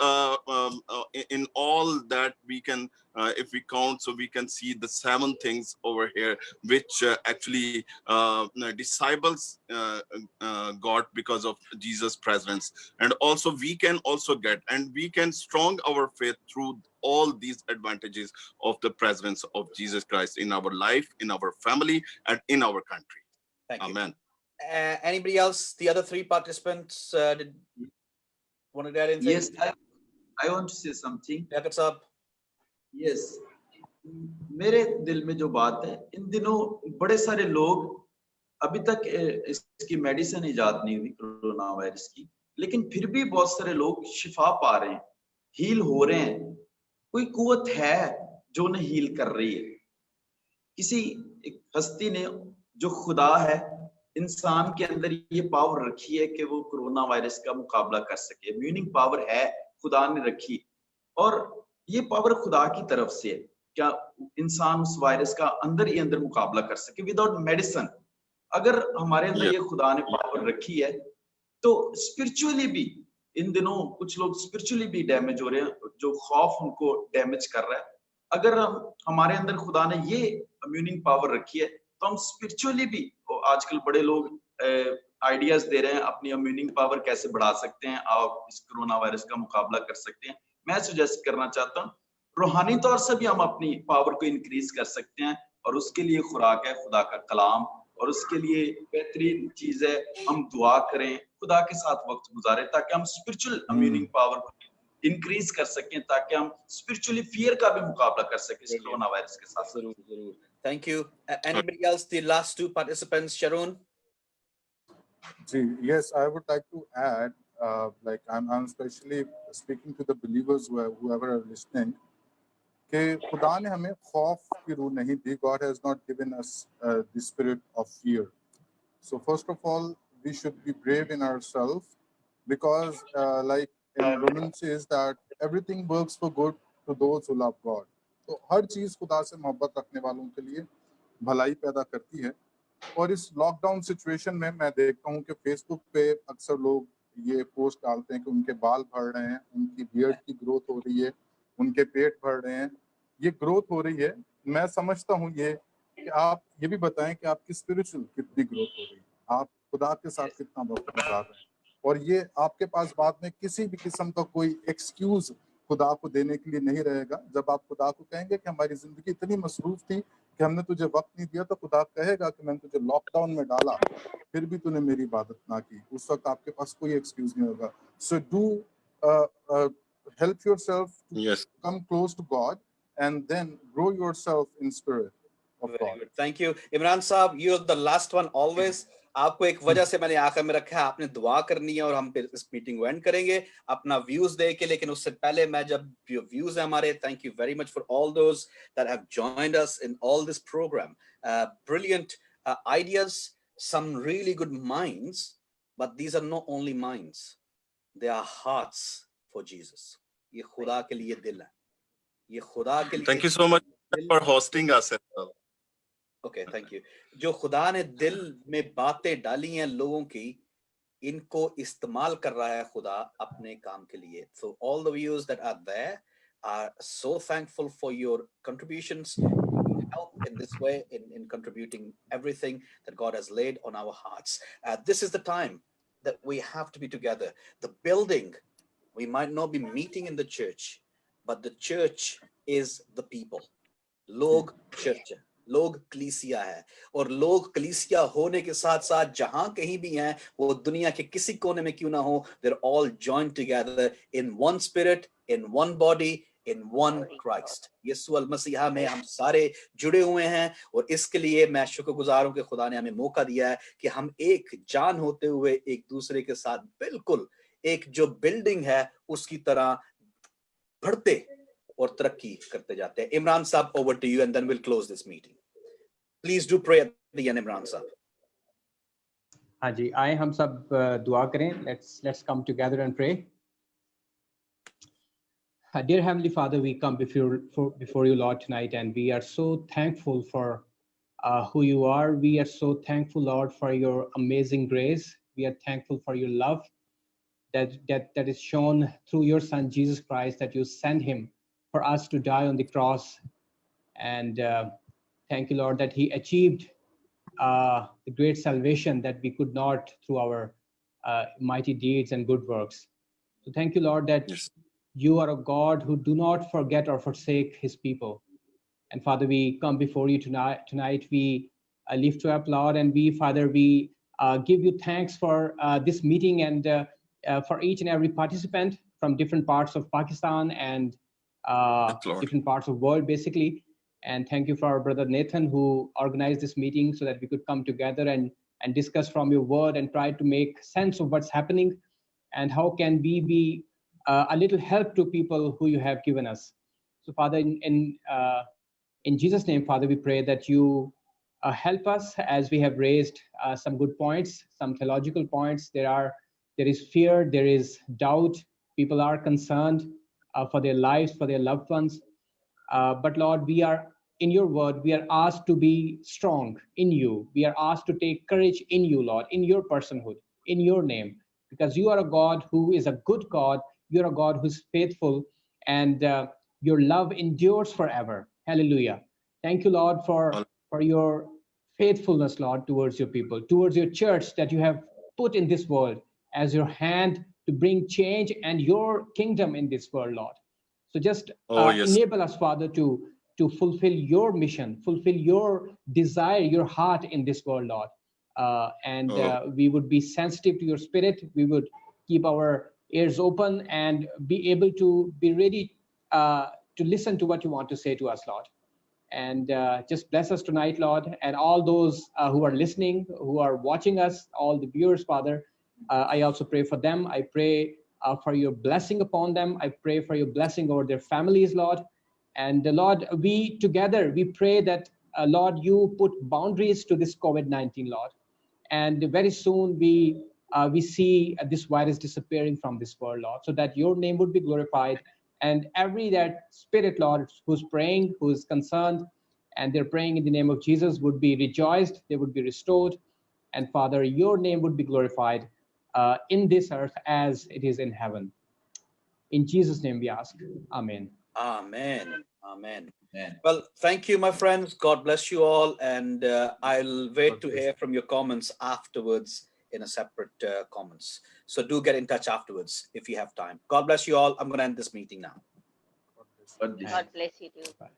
in all that we can if we count, so we can see the 7 things over here which actually disciples got because of Jesus' presence. And also we can also get, and we can strong our faith through all these advantages of the presence of Jesus Christ in our life, in our family, and in our country. Thank you. Amen. Anybody else? The other 3 participants wanted to add anything? Yes, I want to say something. Liaquat Saab. Yes, मेरे दिल में जो बात है, इन दिनों बड़े सारे लोग, अभी तक इसकी मेडिसिन इजाद नहीं हुई कोरोना वायरस की, लेकिन फिर भी बहुत सारे लोग शिफा पा रहे हैं, हील हो रहे हैं. कोई कुव्वत है जो उन्हें हील कर रही है. किसी एक हस्ती ने जो खुदा है, इंसान के अंदर ये पावर रखी है कि वो कोरोना वायरस का मुकाबला कर सके. इम्यूनिंग पावर है, खुदा ने रखी, और ये पावर खुदा की तरफ से है. क्या इंसान उस वायरस का अंदर ही अंदर मुकाबला कर सके विदाउट मेडिसिन? अगर हमारे अंदर ये खुदा ने पावर रखी है, तो स्पिरिचुअली भी इन दिनों कुछ लोग स्पिरिचुअली भी डैमेज हो रहे हैं, जो खौफ उनको डैमेज कर रहा है. अगर हमारे अंदर खुदा ने ये इम्यूनिंग पावर रखी है, तो हम स्पिरिचुअली भी, आजकल बड़े लोग आइडियाज दे रहे हैं अपनी इम्यूनिंग पावर कैसे बढ़ा सकते हैं, आप इस कोरोना वायरस का मुकाबला कर सकते हैं. मैं सजेस्ट करना चाहता हूँ, रूहानी तौर से भी हम अपनी पावर को इंक्रीज कर सकते हैं, और उसके लिए खुराक है खुदा का कलाम, और उसके लिए बेहतरीन चीज है हम दुआ करें, खुदा के साथ वक्त गुजारें, ताकि हम स्पिरिचुअल इम्यूनिंग पावर को इंक्रीज कर सकें, ताकि हम स्पिरिचुअली फियर का भी मुकाबला कर सकें इस कोरोना वायरस के साथ. जरूर. Thank you. Anybody else? The last 2 participants, Sharon. Yes, I would like to add, like I'm especially speaking to the believers whoever are listening, कि खुदा ने हमें खौफ की रूह नहीं दी. God has not given us the spirit of fear. So first of all, we should be brave in ourselves, because like in Romans says that everything works for good to those who love God. तो हर चीज खुदा से मोहब्बत रखने वालों के लिए भलाई पैदा करती है. और इस लॉकडाउन सिचुएशन में मैं देखता हूँ कि फेसबुक पे अक्सर लोग ये पोस्ट डालते हैं कि उनके बाल बढ़ रहे हैं, उनकी बियर्ड की ग्रोथ हो रही है, उनके पेट बढ़ रहे हैं, ये ग्रोथ हो रही है. मैं समझता हूँ ये कि आप ये भी बताएं कि आपकी स्पिरिचुअल कितनी ग्रोथ हो रही है, आप खुदा के साथ कितना वक्त गुजार रहे हैं. और ये आपके पास बाद में किसी भी किस्म का कोई एक्सक्यूज खुदा को देने के लिए नहीं रहेगा. जब आप खुदा को कहेंगे कि हमारी जिंदगी इतनी मसरूफ थी कि हमने तुझे वक्त नहीं दिया, तो खुदा कहेगा कि मैंने तुझे लॉकडाउन में डाला, फिर भी तूने मेरी इबादत ना की. उस वक्त आपके पास कोई एक्सक्यूज नहीं होगा. So do help yourself to Yes. come close to God, and then grow yourself in spirit of Very God. good. Thank you. Imran Saab, you're the last one always. आपको एक वजह से मैंने आखिर में रखा है, आपने दुआ करनी है और हम फिर इस मीटिंग को एंड करेंगे अपना व्यूज दे के. लेकिन उससे पहले मैं जब व्यूज है हमारे, thank you very much for all those that have joined us in all this programme. Brilliant ideas, some really good minds, but these are not only minds, they are hearts for Jesus. ये खुदा के लिए दिल है, ये खुदा के लिए. Thank you so much for hosting us. Okay, thank you. जो खुदा ने दिल में बातें डाली हैं लोगों की, इनको इस्तेमाल कर रहा है खुदा अपने काम के लिए. So all the viewers that are there are so thankful for your contributions, help in this way, in contributing everything that God has laid on our hearts. This is the time that we have to be together. The building, we might not be meeting in the church, but the church is the people. लोग church है, लोग कलीसिया है, और लोग कलीसिया होने के साथ साथ जहां कहीं भी हैं, वो दुनिया के किसी कोने में क्यों ना हो, they're all joined together in one spirit, in one body, in one Christ. यीशु अल मसीहा में हम सारे जुड़े हुए हैं, और इसके लिए मैं शुक्रगुजार हूं कि खुदा ने हमें मौका दिया है कि हम एक जान होते हुए एक दूसरे के साथ बिल्कुल एक जो बिल्डिंग है उसकी तरह बढ़ते और तरक्की करते जाते हैं. इमरान साहब, over to you, and then we'll close this meeting. Please do pray at the end, Imran Saab. हाँ जी, आए हम सब दुआ करें. Let's come together and pray. Dear Heavenly Father, we come before you, Lord, tonight, and we are so thankful for who you are. We are so thankful, Lord, for your amazing grace. We are thankful for your love that is shown through your Son, Jesus Christ, that you sent him for us to die on the cross. And thank you, Lord, that he achieved the great salvation that we could not through our mighty deeds and good works. So thank you, Lord, that Yes. you are a God who do not forget or forsake his people. And Father, we come before you tonight. We lift you up, Lord, and we, Father, we give you thanks for this meeting and for each and every participant from different parts of Pakistan and Yes, Lord. different parts of the world, basically. And thank you for our brother Nathan, who organized this meeting so that we could come together and discuss from your word and try to make sense of what's happening and how can we be a little help to people who you have given us. So, Father, in Jesus' name, Father, we pray that you help us as we have raised some good points, some theological points. There is fear, there is doubt. People are concerned for their lives, for their loved ones. But Lord, we are in your word. We are asked to be strong in you. We are asked to take courage in you, Lord, in your personhood, in your name, because you are a God who is a good God. You're a God who's faithful, and your love endures forever. Hallelujah. Thank you, Lord, for your faithfulness, Lord, towards your people, towards your church that you have put in this world as your hand to bring change and your kingdom in this world, Lord. So just Oh, yes. enable us, Father, to fulfill your mission, fulfill your desire, your heart in this world, Lord. We would be sensitive to your spirit. We would keep our ears open and be able to be ready to listen to what you want to say to us, Lord. And just bless us tonight, Lord, and all those who are listening, who are watching us, all the viewers, Father. I also pray for them. I pray for your blessing upon them. I pray for your blessing over their families, Lord. And Lord, we together, we pray that, Lord, you put boundaries to this COVID-19, Lord. And very soon we see this virus disappearing from this world, Lord, so that your name would be glorified. And every that spirit, Lord, who's praying, who's concerned, and they're praying in the name of Jesus would be rejoiced, they would be restored. And Father, your name would be glorified in this earth as it is in heaven. In Jesus' name we ask. Amen. Amen. Amen. Amen. Well, thank you, my friends. God bless you all. And I'll wait to hear from your comments afterwards in a separate comments. So do get in touch afterwards if you have time. God bless you all. I'm going to end this meeting now. God bless you. God bless you too. Bye.